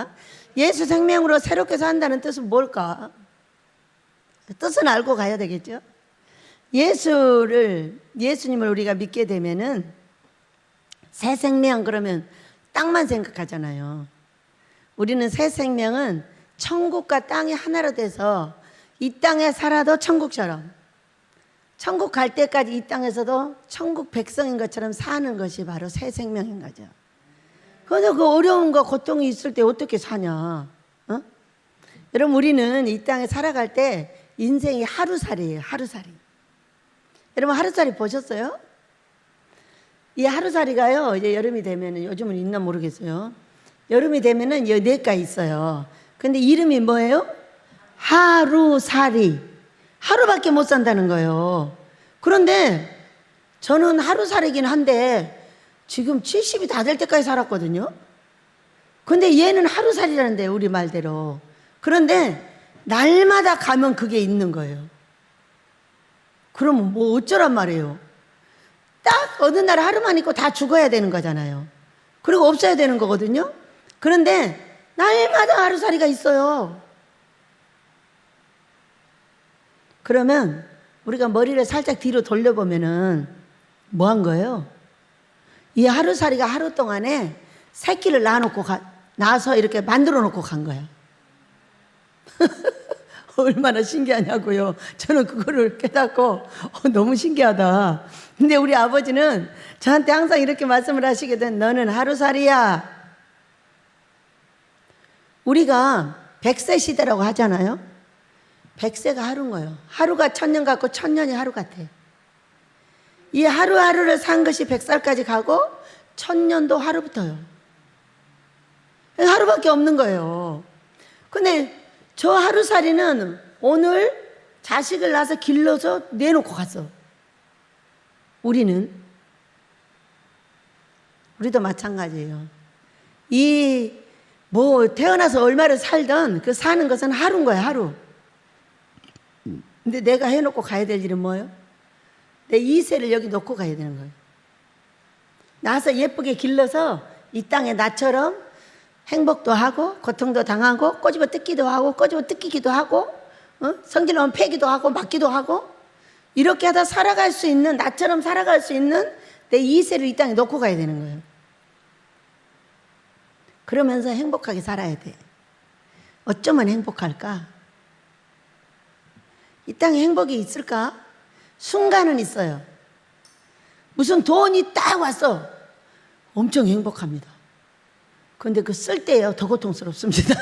합니다. 예수 생명으로 새롭게 산다는 뜻은 뭘까? 뜻은 알고 가야 되겠죠. 예수님을 우리가 믿게 되면은 새 생명 그러면 땅만 생각하잖아요. 우리는 새 생명은 천국과 땅이 하나로 돼서 이 땅에 살아도 천국처럼, 천국 갈 때까지 이 땅에서도 천국 백성인 것처럼 사는 것이 바로 새 생명인 거죠. 그래서 그 어려운 거 고통이 있을 때 어떻게 사냐? 어? 여러분, 우리는 이 땅에 살아갈 때 인생이 하루살이에요. 하루살이. 여러분, 하루살이 보셨어요? 이 하루살이가요, 이제 여름이 되면은, 요즘은 있나 모르겠어요. 여름이 되면은 여기 뇌가 있어요. 근데 이름이 뭐예요? 하루살이. 하루밖에 못 산다는 거예요. 그런데 저는 하루살이긴 한데 지금 70이 다 될 때까지 살았거든요. 근데 얘는 하루살이라는데, 우리 말대로. 그런데 날마다 가면 그게 있는 거예요. 그러면 뭐 어쩌란 말이에요. 딱 어느 날 하루만 있고 다 죽어야 되는 거잖아요. 그리고 없어야 되는 거거든요. 그런데 날마다 하루살이가 있어요. 그러면 우리가 머리를 살짝 뒤로 돌려보면은 뭐 한 거예요? 이 하루살이가 하루 동안에 새끼를 낳아서 이렇게 만들어 놓고 간 거야. 얼마나 신기하냐고요. 저는 그거를 깨닫고 너무 신기하다. 근데 우리 아버지는 저한테 항상 이렇게 말씀을 하시거든. 너는 하루살이야. 우리가 100세 시대라고 하잖아요. 100세가 하루인 거예요. 하루가 1000년 같고 1000년이 하루 같아. 이 하루하루를 산 것이 100살까지 가고 1000년도 하루부터요. 하루밖에 없는 거예요. 근데 저 하루살이는 오늘 자식을 낳아서 길러서 내놓고 갔어. 우리도 마찬가지예요. 태어나서 얼마를 살던 그 사는 것은 하루인 거야, 하루. 근데 내가 해놓고 가야 될 일은 뭐예요? 내 이세를 여기 놓고 가야 되는 거예요. 낳아서 예쁘게 길러서 이 땅에 나처럼 행복도 하고 고통도 당하고 꼬집어 뜯기도 하고 꼬집어 뜯기기도 하고 성질 나면 패기도 하고 맞기도 하고 이렇게 하다 살아갈 수 있는, 나처럼 살아갈 수 있는 내 이세를 이 땅에 놓고 가야 되는 거예요. 그러면서 행복하게 살아야 돼. 어쩌면 행복할까? 이 땅에 행복이 있을까? 순간은 있어요. 무슨 돈이 딱 왔어. 엄청 행복합니다. 그런데 그 쓸 때예요, 더 고통스럽습니다.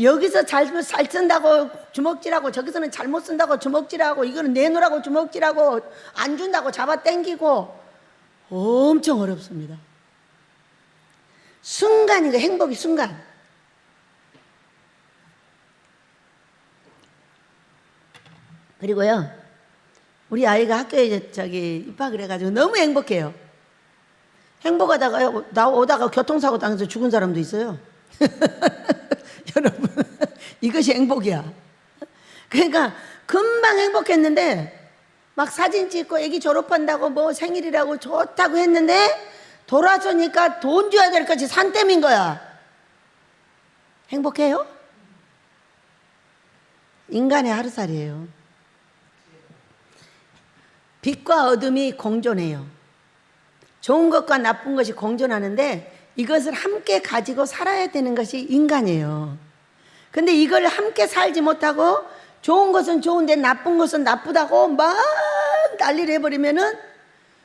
여기서 잘 쓴다고 주먹질하고, 저기서는 잘못 쓴다고 주먹질하고, 이거는 내놓으라고 주먹질하고, 안 준다고 잡아 당기고 엄청 어렵습니다. 순간이고, 행복이 순간. 그리고요, 우리 아이가 학교에 입학을 해가지고 너무 행복해요. 행복하다가 오다가 교통사고 당해서 죽은 사람도 있어요. 여러분, 이것이 행복이야. 그러니까 금방 행복했는데 막 사진 찍고 애기 졸업한다고 뭐 생일이라고 좋다고 했는데 돌아서니까 돈 줘야 될 것이 산더미인 거야. 행복해요? 인간의 하루살이에요. 빛과 어둠이 공존해요. 좋은 것과 나쁜 것이 공존하는데 이것을 함께 가지고 살아야 되는 것이 인간이에요. 근데 이걸 함께 살지 못하고 좋은 것은 좋은데 나쁜 것은 나쁘다고 막 난리를 해버리면은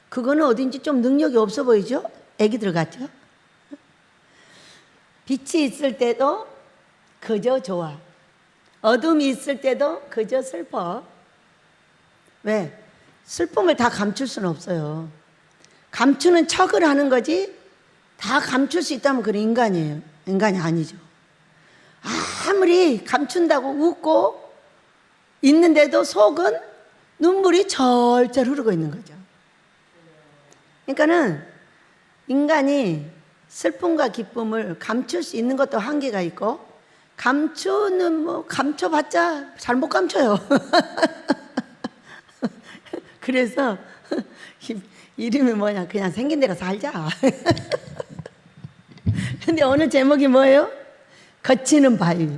그거는 어딘지 좀 능력이 없어 보이죠? 애기들 같죠? 빛이 있을 때도 그저 좋아. 어둠이 있을 때도 그저 슬퍼. 왜? 슬픔을 다 감출 수는 없어요. 감추는 척을 하는 거지 다 감출 수 있다면 그건 인간이에요. 인간이 아니죠. 아무리 감춘다고 웃고 있는데도 속은 눈물이 절절 흐르고 있는 거죠. 그러니까는 인간이 슬픔과 기쁨을 감출 수 있는 것도 한계가 있고, 감춰봤자 잘 못 감춰요. 그래서 이름이 뭐냐, 그냥 생긴 대로 살자. 근데 오늘 제목이 뭐예요? 거치는 바위.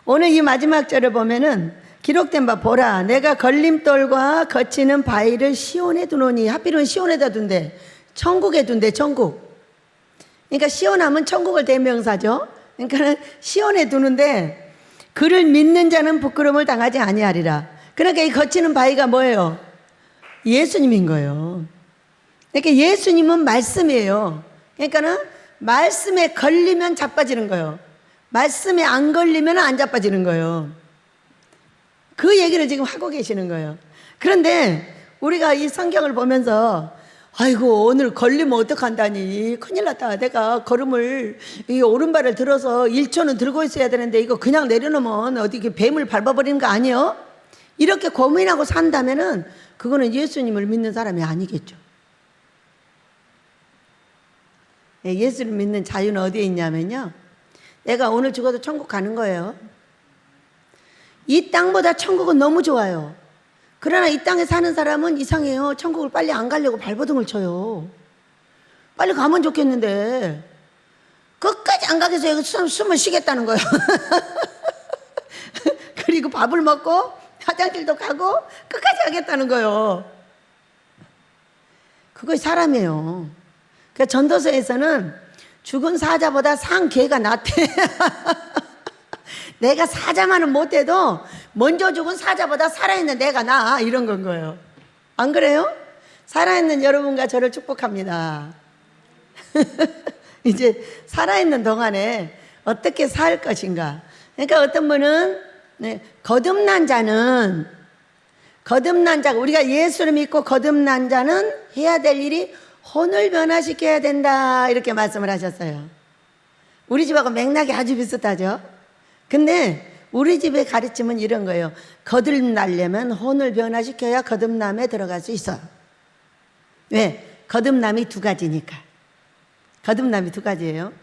오늘 이 마지막 절을 보면은 기록된 바 보라 내가 걸림돌과 거치는 바위를 시온에 두노니. 하필은 시온에다 둔대. 천국에 둔대. 천국. 그러니까 시온하면 천국을 대명사죠. 그러니까 시온에 두는데 그를 믿는 자는 부끄러움을 당하지 아니하리라. 그러니까 이 거치는 바위가 뭐예요? 예수님인 거예요. 그러니까 예수님은 말씀이에요. 그러니까는 말씀에 걸리면 자빠지는 거예요. 말씀에 안 걸리면 안 자빠지는 거예요. 그 얘기를 지금 하고 계시는 거예요. 그런데 우리가 이 성경을 보면서 아이고 오늘 걸리면 어떡한다니 큰일 났다. 내가 걸음을 이 오른발을 들어서 1초는 들고 있어야 되는데 이거 그냥 내려놓으면 어디 뱀을 밟아버리는 거 아니에요? 이렇게 고민하고 산다면은 그거는 예수님을 믿는 사람이 아니겠죠. 예수를 믿는 자유는 어디에 있냐면요, 내가 오늘 죽어도 천국 가는 거예요. 이 땅보다 천국은 너무 좋아요. 그러나 이 땅에 사는 사람은 이상해요. 천국을 빨리 안 가려고 발버둥을 쳐요. 빨리 가면 좋겠는데 끝까지 안 가겠어요. 여기 숨을 쉬겠다는 거예요. 그리고 밥을 먹고 화장실도 가고 끝까지 하겠다는 거예요. 그것이 사람이에요. 그러니까 전도서에서는 죽은 사자보다 산 개가 낫대. 내가 사자만은 못해도 먼저 죽은 사자보다 살아있는 내가 나, 이런 건 거예요. 안 그래요? 살아있는 여러분과 저를 축복합니다. 이제 살아있는 동안에 어떻게 살 것인가. 그러니까 어떤 분은 거듭난 자는 우리가 예수를 믿고 거듭난 자는 해야 될 일이 혼을 변화시켜야 된다, 이렇게 말씀을 하셨어요. 우리 집하고 맥락이 아주 비슷하죠. 근데 우리 집의 가르침은 이런 거예요. 거듭나려면 혼을 변화시켜야 거듭남에 들어갈 수 있어요. 왜? 거듭남이 두 가지니까. 거듭남이 두 가지예요.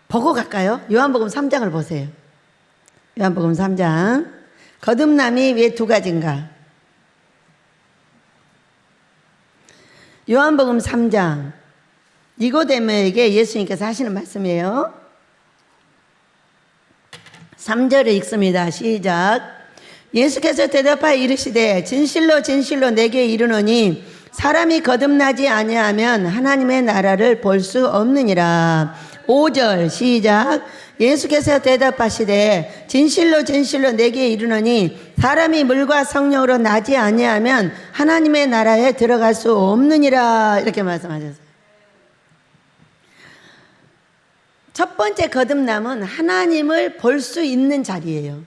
보고 갈까요? 요한복음 3장을 보세요. 요한복음 3장. 거듭남이 왜 두 가지인가? 요한복음 3장. 니고데모에게 예수님께서 하시는 말씀이에요. 3절을 읽습니다. 시작. 예수께서 대답하여 이르시되 진실로 진실로 내게 이르노니 사람이 거듭나지 아니하면 하나님의 나라를 볼 수 없느니라. 5절 시작. 예수께서 대답하시되 진실로 진실로 내게 이르노니 사람이 물과 성령으로 나지 아니하면 하나님의 나라에 들어갈 수 없느니라. 이렇게 말씀하셨어요. 첫 번째 거듭남은 하나님을 볼 수 있는 자리예요.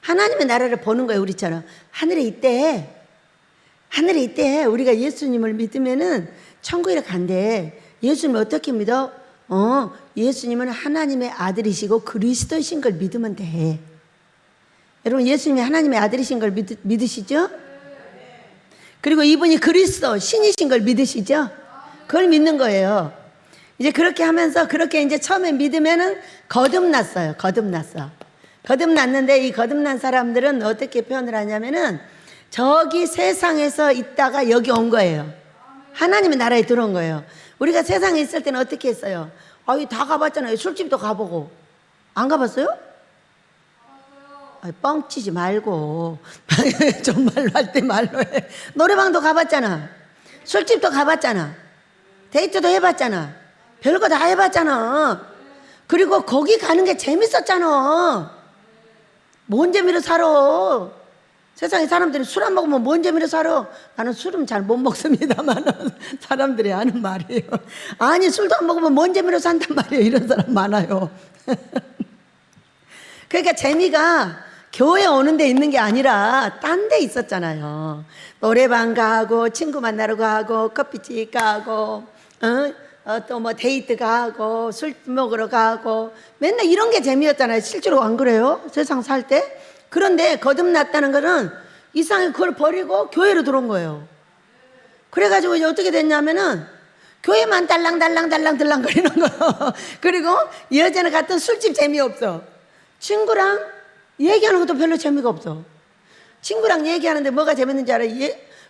하나님의 나라를 보는 거예요. 우리처럼 하늘에 있대. 우리가 예수님을 믿으면은 천국에 간대. 예수님을 어떻게 믿어? 예수님은 하나님의 아들이시고 그리스도이신 걸 믿으면 돼. 여러분, 예수님이 하나님의 아들이신 걸 믿으시죠? 그리고 이분이 그리스도 신이신 걸 믿으시죠? 그걸 믿는 거예요. 이제 그렇게 하면서 그렇게 이제 처음에 믿으면은 거듭났어요. 거듭났는데 이 거듭난 사람들은 어떻게 표현을 하냐면은 저기 세상에서 있다가 여기 온 거예요. 하나님의 나라에 들어온 거예요. 우리가 세상에 있을 때는 어떻게 했어요? 다 가봤잖아요. 술집도 가보고. 안 가봤어요? 뻥치지 말고. 정말로 할 때 말로 해. 노래방도 가봤잖아. 술집도 가봤잖아. 데이트도 해봤잖아. 별거 다 해봤잖아. 그리고 거기 가는 게 재밌었잖아. 뭔 재미로 살아? 세상에 사람들이 술 안 먹으면 뭔 재미로 살아? 나는 술은 잘 못 먹습니다만 사람들이 하는 말이에요. 아니, 술도 안 먹으면 뭔 재미로 산단 말이에요. 이런 사람 많아요. 그러니까 재미가 교회 오는 데 있는 게 아니라 딴 데 있었잖아요. 노래방 가고 친구 만나러 가고 커피집 가고 또 뭐 데이트 가고 술 먹으러 가고 맨날 이런 게 재미였잖아요. 실제로 안 그래요? 세상 살 때? 그런데 거듭났다는 거는 이상하게 그걸 버리고 교회로 들어온 거예요. 그래가지고 이제 어떻게 됐냐면은 교회만 달랑달랑달랑 들랑거리는 거예요. 그리고 여자는 갔던 술집 재미없어. 친구랑 얘기하는 것도 별로 재미가 없어. 친구랑 얘기하는데 뭐가 재밌는지 알아요?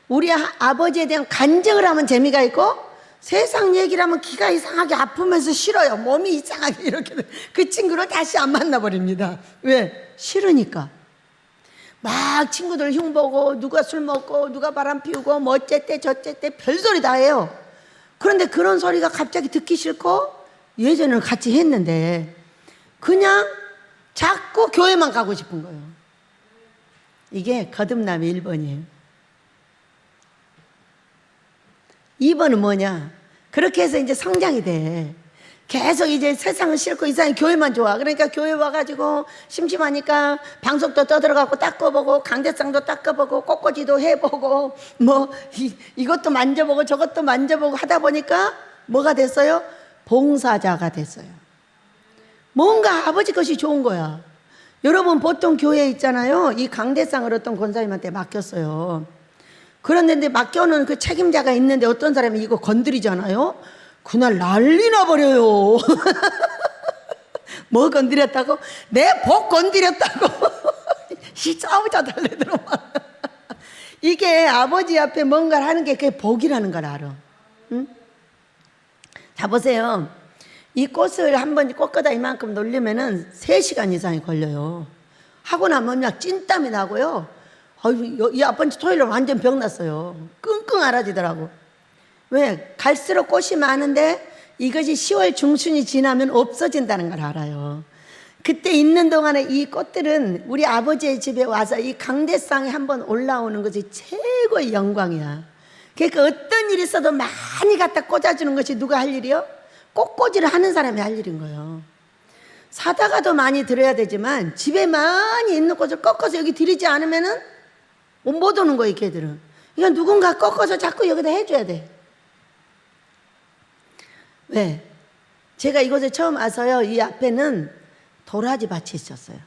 우리 아버지에 대한 간증을 하면 재미가 있고 세상 얘기를 하면 기가 이상하게 아프면서 싫어요. 몸이 이상하게 이렇게 그 친구를 다시 안 만나버립니다. 왜? 싫으니까. 막 친구들 흉보고 누가 술 먹고 누가 바람 피우고 뭐 어쨌대 저쨌대 별소리 다 해요. 그런데 그런 소리가 갑자기 듣기 싫고 예전에는 같이 했는데 그냥 자꾸 교회만 가고 싶은 거예요. 이게 거듭남의 1번이에요. 2번은 뭐냐? 그렇게 해서 이제 성장이 돼. 계속 이제 세상은 싫고 이상하게 교회만 좋아. 그러니까 교회 와가지고 심심하니까 방석도 떠들어가고 닦아보고 강대상도 닦아보고 꽃꽂이도 해보고 뭐 이것도 만져보고 저것도 만져보고 하다 보니까 뭐가 됐어요? 봉사자가 됐어요. 뭔가 아버지 것이 좋은 거야. 여러분 보통 교회에 있잖아요. 이 강대상을 어떤 권사님한테 맡겼어요. 그런데 맡겨놓은 그 책임자가 있는데 어떤 사람이 이거 건드리잖아요. 그날 난리 나버려요. 뭐 건드렸다고? 내 복 건드렸다고. 싸우자 달래더라. 이게 아버지 앞에 뭔가를 하는 게 그게 복이라는 걸 알아. 응? 자 보세요. 이 꽃을 한번 꽃가다 이만큼 놀리면은 3시간 이상이 걸려요. 하고 나면 그냥 찐땀이 나고요. 이 아버지 토요일에 완전 병났어요. 끙끙 앓아지더라고. 왜? 갈수록 꽃이 많은데 이것이 10월 중순이 지나면 없어진다는 걸 알아요. 그때 있는 동안에 이 꽃들은 우리 아버지의 집에 와서 이 강대상에 한번 올라오는 것이 최고의 영광이야. 그러니까 어떤 일이 있어도 많이 갖다 꽂아주는 것이 누가 할 일이요? 꽃꽂이를 하는 사람이 할 일인 거예요. 사다가도 많이 들어야 되지만 집에 많이 있는 꽃을 꺾어서 여기 들이지 않으면은 못 오는 거예요, 걔들은. 이거 누군가 꺾어서 자꾸 여기다 해줘야 돼. 왜? 제가 이곳에 처음 와서요, 이 앞에는 도라지 밭이 있었어요.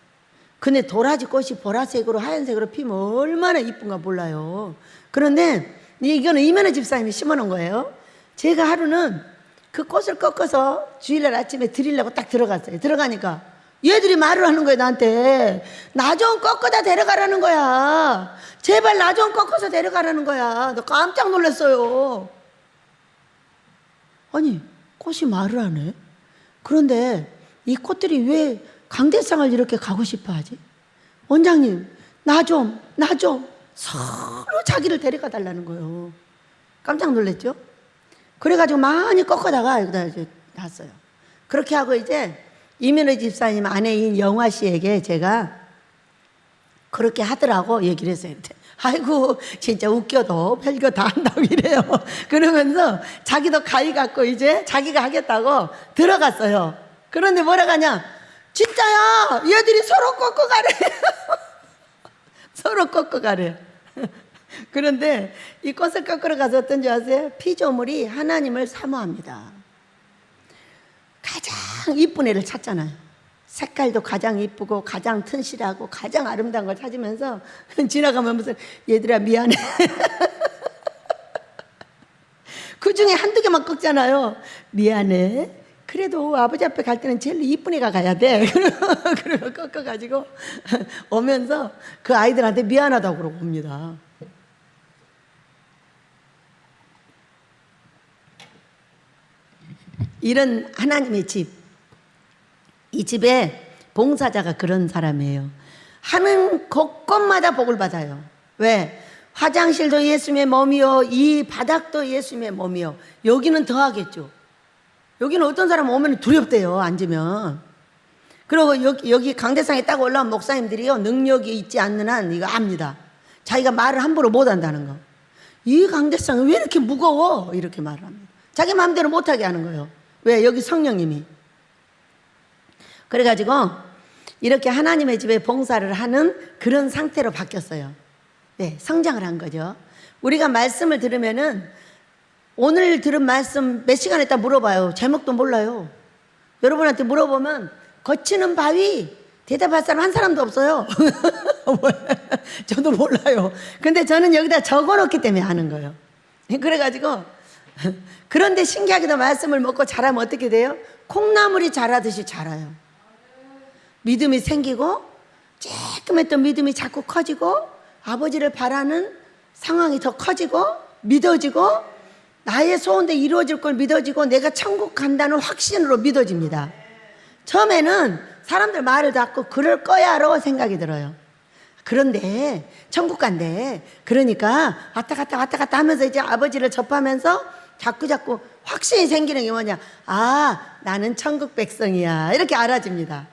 근데 도라지 꽃이 보라색으로 하얀색으로 피면 얼마나 이쁜가 몰라요. 그런데 이거는 이면의 집사님이 심어놓은 거예요. 제가 하루는 그 꽃을 꺾어서 주일날 아침에 드리려고 딱 들어갔어요. 들어가니까 얘들이 말을 하는 거예요, 나한테. 나 좀 꺾어다 데려가라는 거야. 제발 나 좀 꺾어서 데려가라는 거야. 나 깜짝 놀랐어요. 아니, 꽃이 말을 하네. 그런데 이 꽃들이 왜 강대상을 이렇게 가고 싶어 하지? 원장님, 나 좀 서로 자기를 데려가 달라는 거예요. 깜짝 놀랐죠? 그래가지고 많이 꺾어다가 여기다 이제 놨어요. 그렇게 하고 이제 이면의 집사님 아내인 영화 씨에게 제가 그렇게 하더라고 얘기를 했어요. 아이고 진짜 웃겨도 별거 다 한다고 이래요. 그러면서 자기도 가위 갖고 이제 자기가 하겠다고 들어갔어요. 그런데 뭐라고 하냐? 진짜야, 얘들이 서로 꺾어 가래. 서로 꺾어 가래. 그런데 이 꽃을 꺾으러 가서 어떤지 아세요? 피조물이 하나님을 사모합니다. 가장 이쁜 애를 찾잖아요. 색깔도 가장 이쁘고 가장 튼실하고 가장 아름다운 걸 찾으면서 지나가면 무슨 얘들아 미안해. 그 중에 한두 개만 꺾잖아요. 미안해. 그래도 아버지 앞에 갈 때는 제일 이쁜 애가 가야 돼. 그리고 꺾어가지고 오면서 그 아이들한테 미안하다고 그러고 옵니다. 이런 하나님의 집, 이 집에 봉사자가 그런 사람이에요. 하는 곳곳마다 복을 받아요. 왜? 화장실도 예수님의 몸이요, 이 바닥도 예수님의 몸이요. 여기는 더 하겠죠. 여기는 어떤 사람 오면 두렵대요, 앉으면. 그리고 여기 강대상에 딱 올라온 목사님들이요, 능력이 있지 않는 한 이거 압니다. 자기가 말을 함부로 못 한다는 거. 이 강대상은 왜 이렇게 무거워? 이렇게 말을 합니다. 자기 마음대로 못하게 하는 거예요. 왜? 여기 성령님이. 그래가지고 이렇게 하나님의 집에 봉사를 하는 그런 상태로 바뀌었어요. 네, 성장을 한 거죠. 우리가 말씀을 들으면은 오늘 들은 말씀 몇 시간 있다 물어봐요. 제목도 몰라요. 여러분한테 물어보면 거치는 바위 대답할 사람 한 사람도 없어요. 저도 몰라요. 근데 저는 여기다 적어놓기 때문에 하는 거예요. 그래가지고 그런데 신기하게도 말씀을 먹고 자라면 어떻게 돼요? 콩나물이 자라듯이 자라요. 믿음이 생기고 쬐끔했던 믿음이 자꾸 커지고 아버지를 바라는 상황이 더 커지고 믿어지고 나의 소원도 이루어질 걸 믿어지고 내가 천국 간다는 확신으로 믿어집니다. 처음에는 사람들 말을 듣고 그럴 거야라고 생각이 들어요. 그런데 천국 간대. 그러니까 왔다 갔다 하면서 이제 아버지를 접하면서 자꾸 확신이 생기는 게 뭐냐? 아, 나는 천국 백성이야. 이렇게 알아집니다.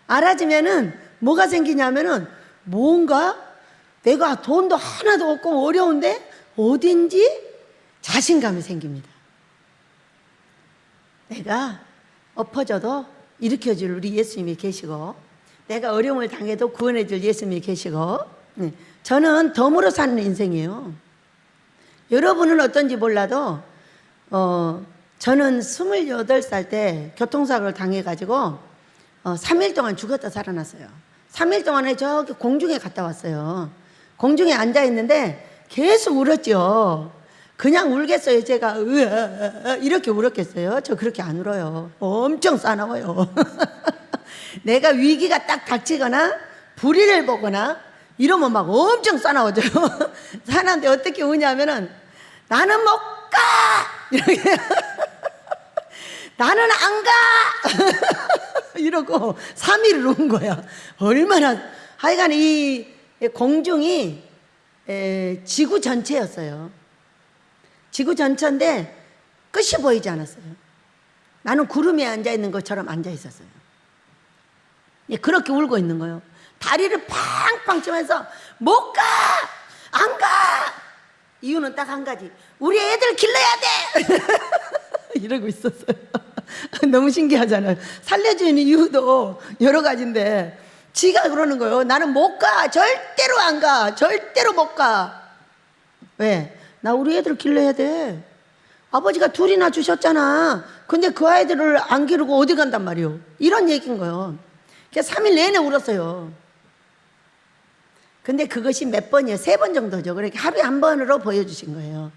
알아지면은 뭐가 생기냐면은 뭔가 내가 돈도 하나도 없고 어려운데 어딘지 자신감이 생깁니다. 내가 엎어져도 일으켜줄 우리 예수님이 계시고, 내가 어려움을 당해도 구원해줄 예수님이 계시고, 저는 덤으로 사는 인생이에요. 여러분은 어떤지 몰라도 저는 28살 때 교통사고를 당해가지고 3일 동안 죽었다 살아났어요. 3일 동안에 저기 공중에 갔다 왔어요. 공중에 앉아있는데 계속 울었죠. 그냥 울겠어요. 제가 이렇게 울었겠어요? 저 그렇게 안 울어요. 엄청 싸나워요. 내가 위기가 딱 닥치거나 불의를 보거나 이러면 막 엄청 싸나워져요. 사는데 어떻게 우냐면은 나는 못 가! 이렇게 나는 안 가! 이러고 3일을 운 거야. 얼마나 하여간 이 공중이 지구 전체였어요. 지구 전체인데 끝이 보이지 않았어요. 나는 구름에 앉아있는 것처럼 앉아있었어요. 그렇게 울고 있는 거예요. 다리를 팡팡 치면서 못 가! 안 가! 이유는 딱 한 가지. 우리 애들 길러야 돼! 이러고 있었어요. 너무 신기하잖아요. 살려주는 이유도 여러 가지인데 지가 그러는 거예요. 나는 못 가! 절대로 안 가! 절대로 못 가! 왜? 나 우리 애들 길러야 돼. 아버지가 둘이나 주셨잖아. 근데 그 아이들을 안 기르고 어디 간단 말이에요. 이런 얘기인 거예요. 그래서 3일 내내 울었어요. 근데 그것이 몇 번이에요? 3번 정도죠. 그러니까 하루에 한 번으로 보여주신 거예요.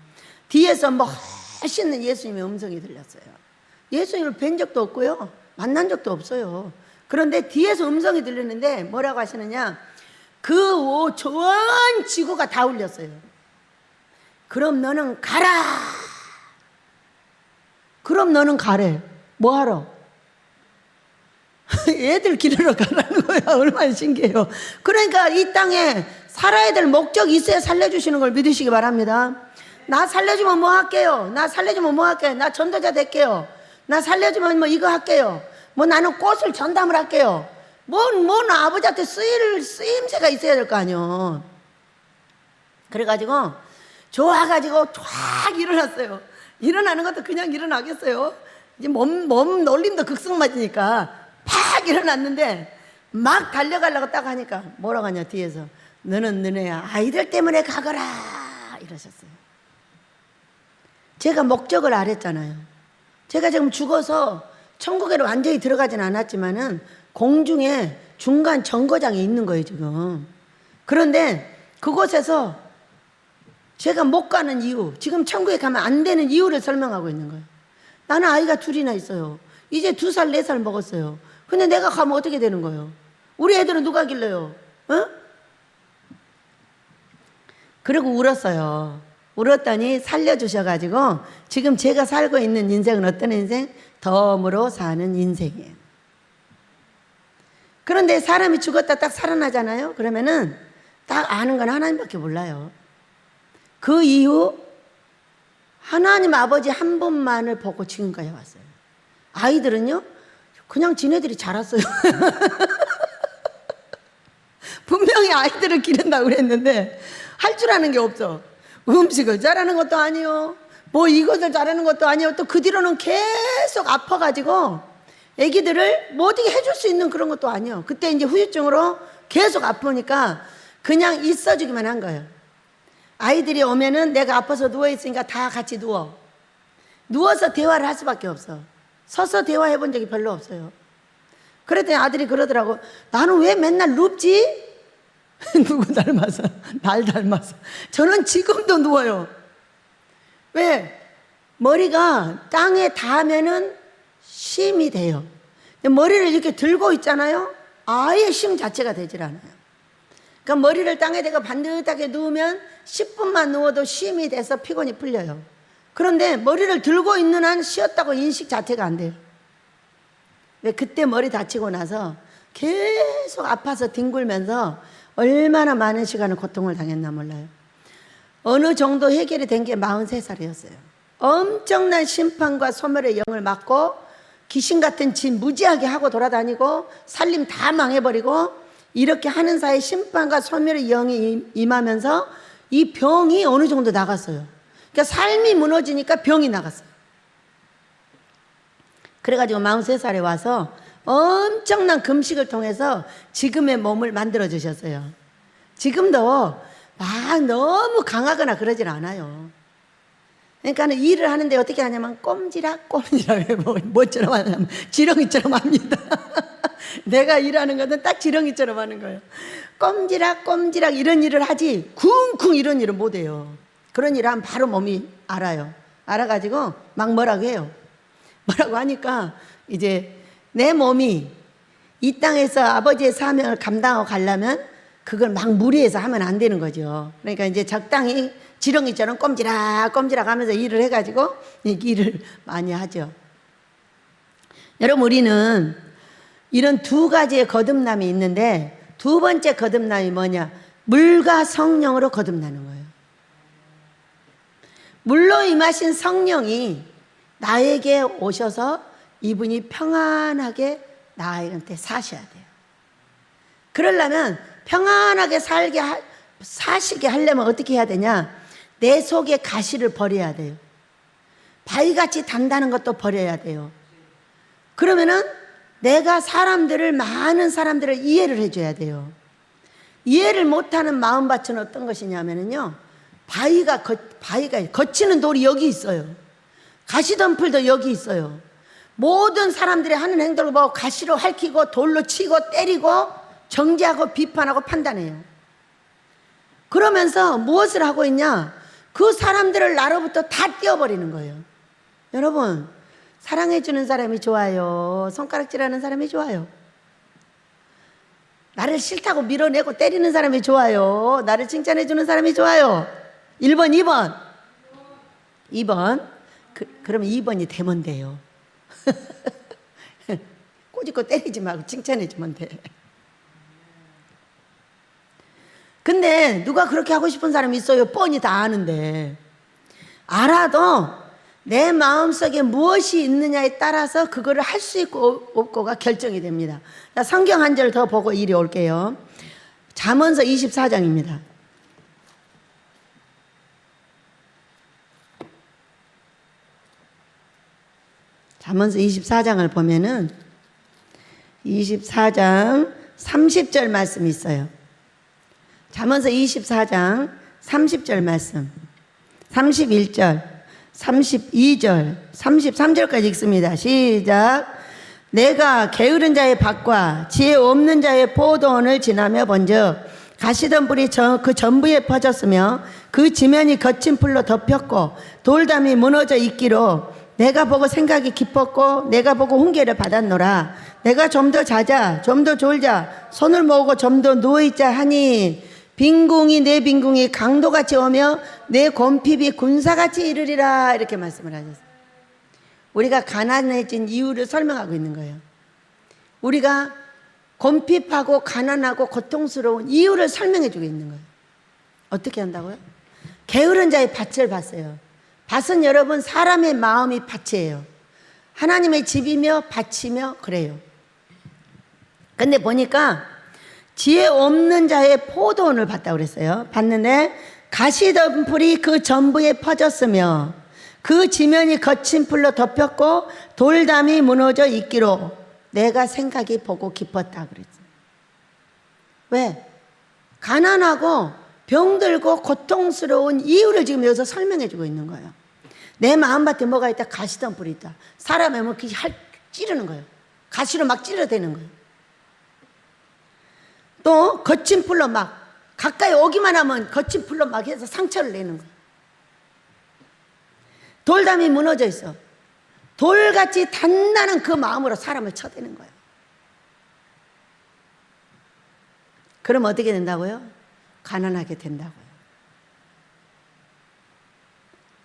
뒤에서 멋있는 예수님의 음성이 들렸어요. 예수님을 뵌 적도 없고요. 만난 적도 없어요. 그런데 뒤에서 음성이 들리는데 뭐라고 하시느냐? 그 전 지구가 다 울렸어요. 그럼 너는 가라. 그럼 너는 가래. 뭐 하러? 애들 기르러 가라는 거야. 얼마나 신기해요. 그러니까 이 땅에 살아야 될 목적이 있어야 살려주시는 걸 믿으시기 바랍니다. 나 살려주면 뭐 할게요? 나 살려주면 뭐 할게요? 나 전도자 될게요. 나 살려주면 뭐 이거 할게요. 뭐 나는 꽃을 전담을 할게요. 뭔 아버지한테 쓰임새가 있어야 될 거 아니요. 그래가지고 좋아가지고 쫙 일어났어요. 일어나는 것도 그냥 일어나겠어요. 이제 몸 놀림도 극성 맞으니까 팍 일어났는데 막 달려가려고 딱 하니까 뭐라고 하냐 뒤에서 너는 너네야 아이들 때문에 가거라 이러셨어요. 제가 목적을 알았잖아요. 제가 지금 죽어서 천국에로 완전히 들어가진 않았지만은 공중에 중간 정거장에 있는 거예요 지금. 그런데 그곳에서 제가 못 가는 이유, 지금 천국에 가면 안 되는 이유를 설명하고 있는 거예요. 나는 아이가 둘이나 있어요. 이제 2살, 4살 먹었어요. 근데 내가 가면 어떻게 되는 거예요? 우리 애들은 누가 길러요? 어? 그리고 울었어요. 울었더니 살려주셔가지고 지금 제가 살고 있는 인생은 어떤 인생? 덤으로 사는 인생이에요. 그런데 사람이 죽었다 딱 살아나잖아요. 그러면은 딱 아는 건 하나님밖에 몰라요. 그 이후 하나님 아버지 한 분만을 보고 지금까지 왔어요. 아이들은요 그냥 지네들이 자랐어요. 분명히 아이들을 기른다고 그랬는데 할 줄 아는 게 없어. 음식을 잘하는 것도 아니요, 뭐 이것을 잘하는 것도 아니요. 또 그 뒤로는 계속 아파가지고 애기들을 뭐 어떻게 해줄 수 있는 그런 것도 아니요. 그때 이제 후유증으로 계속 아프니까 그냥 있어주기만 한 거예요. 아이들이 오면은 내가 아파서 누워있으니까 다 같이 누워서 대화를 할 수밖에 없어. 서서 대화해 본 적이 별로 없어요. 그랬더니 아들이 그러더라고. 나는 왜 맨날 눕지? 누구 닮아서? 날 닮아서. 저는 지금도 누워요. 왜? 머리가 땅에 닿으면은 쉼이 돼요. 머리를 이렇게 들고 있잖아요. 아예 쉼 자체가 되질 않아요. 그러니까 머리를 땅에 대고 반듯하게 누우면 10분만 누워도 쉼이 돼서 피곤이 풀려요. 그런데 머리를 들고 있는 한 쉬었다고 인식 자체가 안 돼요. 왜? 그때 머리 다치고 나서 계속 아파서 뒹굴면서 얼마나 많은 시간을 고통을 당했나 몰라요. 어느 정도 해결이 된 게 43살이었어요. 엄청난 심판과 소멸의 영을 맞고 귀신 같은 짓 무지하게 하고 돌아다니고 살림 다 망해버리고 이렇게 하는 사이에 심판과 소멸의 영이 임하면서 이 병이 어느 정도 나갔어요. 그러니까 삶이 무너지니까 병이 나갔어요. 그래가지고 43살에 와서 엄청난 금식을 통해서 지금의 몸을 만들어 주셨어요. 지금도 막 너무 강하거나 그러질 않아요. 그러니까 일을 하는데 어떻게 하냐면 꼼지락 뭐처럼 하냐면 지렁이처럼 합니다. 내가 일하는 것은 딱 지렁이처럼 하는 거예요. 꼼지락 이런 일을 하지 쿵쿵 이런 일은 못해요. 그런 일을 하면 바로 몸이 알아요. 알아가지고 막 뭐라고 해요. 뭐라고 하니까 이제 내 몸이 이 땅에서 아버지의 사명을 감당하고 가려면 그걸 막 무리해서 하면 안 되는 거죠. 그러니까 이제 적당히 지렁이처럼 꼼지락 하면서 일을 해가지고 일을 많이 하죠. 여러분, 우리는 이런 두 가지의 거듭남이 있는데 두 번째 거듭남이 뭐냐? 물과 성령으로 거듭나는 거예요. 물로 임하신 성령이 나에게 오셔서 이분이 평안하게 나한테 사셔야 돼요. 그러려면 평안하게 사시게 하려면 어떻게 해야 되냐? 내 속에 가시를 버려야 돼요. 바위같이 단다는 것도 버려야 돼요. 그러면은 내가 많은 사람들을 이해를 해줘야 돼요. 이해를 못하는 마음밭은 어떤 것이냐면요, 바위가 거치는 돌이 여기 있어요. 가시덤불도 여기 있어요. 모든 사람들이 하는 행동을 보고 가시로 핥히고 돌로 치고 때리고 정죄하고 비판하고 판단해요. 그러면서 무엇을 하고 있냐? 그 사람들을 나로부터 다 떼어버리는 거예요. 여러분, 사랑해주는 사람이 좋아요? 손가락질하는 사람이 좋아요? 나를 싫다고 밀어내고 때리는 사람이 좋아요? 나를 칭찬해주는 사람이 좋아요? 1번, 2번. 2번. 그러면 2번이 되면 돼요. 꼬집고 때리지 말고 칭찬해주면 돼. 근데 누가 그렇게 하고 싶은 사람이 있어요? 뻔히 다 아는데. 알아도 내 마음속에 무엇이 있느냐에 따라서 그거를 할 수 있고 없고가 결정이 됩니다. 성경 한 절 더 보고 이리 올게요. 잠언서 24장입니다. 잠언서 24장을 보면은 24장 30절 말씀이 있어요. 잠언서 24장 30절 말씀, 31절, 32절, 33절까지 읽습니다. 시작. 내가 게으른 자의 밭과 지혜 없는 자의 포도원을 지나며 본즉 가시던 불이 그 전부에 퍼졌으며 그 지면이 거친 풀로 덮였고 돌담이 무너져 있기로 내가 보고 생각이 깊었고 내가 보고 훈계를 받았노라. 내가 좀 더 자자, 좀 더 졸자, 손을 모으고 좀 더 누워있자 하니 내 빈궁이 강도같이 오며 내 곰핍이 군사같이 이르리라. 이렇게 말씀을 하셨어요. 우리가 가난해진 이유를 설명하고 있는 거예요. 우리가 곰핍하고 가난하고 고통스러운 이유를 설명해 주고 있는 거예요. 어떻게 한다고요? 게으른 자의 밭을 봤어요. 밭은 여러분 사람의 마음이 밭이에요. 하나님의 집이며 밭이며 그래요. 근데 보니까 지혜 없는 자의 포도원을 봤다고 그랬어요. 봤는데 가시덤불이 그 전부에 퍼졌으며 그 지면이 거친 풀로 덮였고 돌담이 무너져 있기로 내가 생각이 보고 깊었다 그랬어요. 왜? 가난하고 병들고 고통스러운 이유를 지금 여기서 설명해 주고 있는 거예요. 내 마음밭에 뭐가 있다? 가시덤불이 있다. 사람의 뭐 찌르는 거예요. 가시로 막 찔러대는 거예요. 또 거친 풀로 막 가까이 오기만 하면 거친 풀로 막 해서 상처를 내는 거예요. 돌담이 무너져 있어. 돌같이 단단한 그 마음으로 사람을 쳐대는 거예요. 그럼 어떻게 된다고요? 가난하게 된다고요.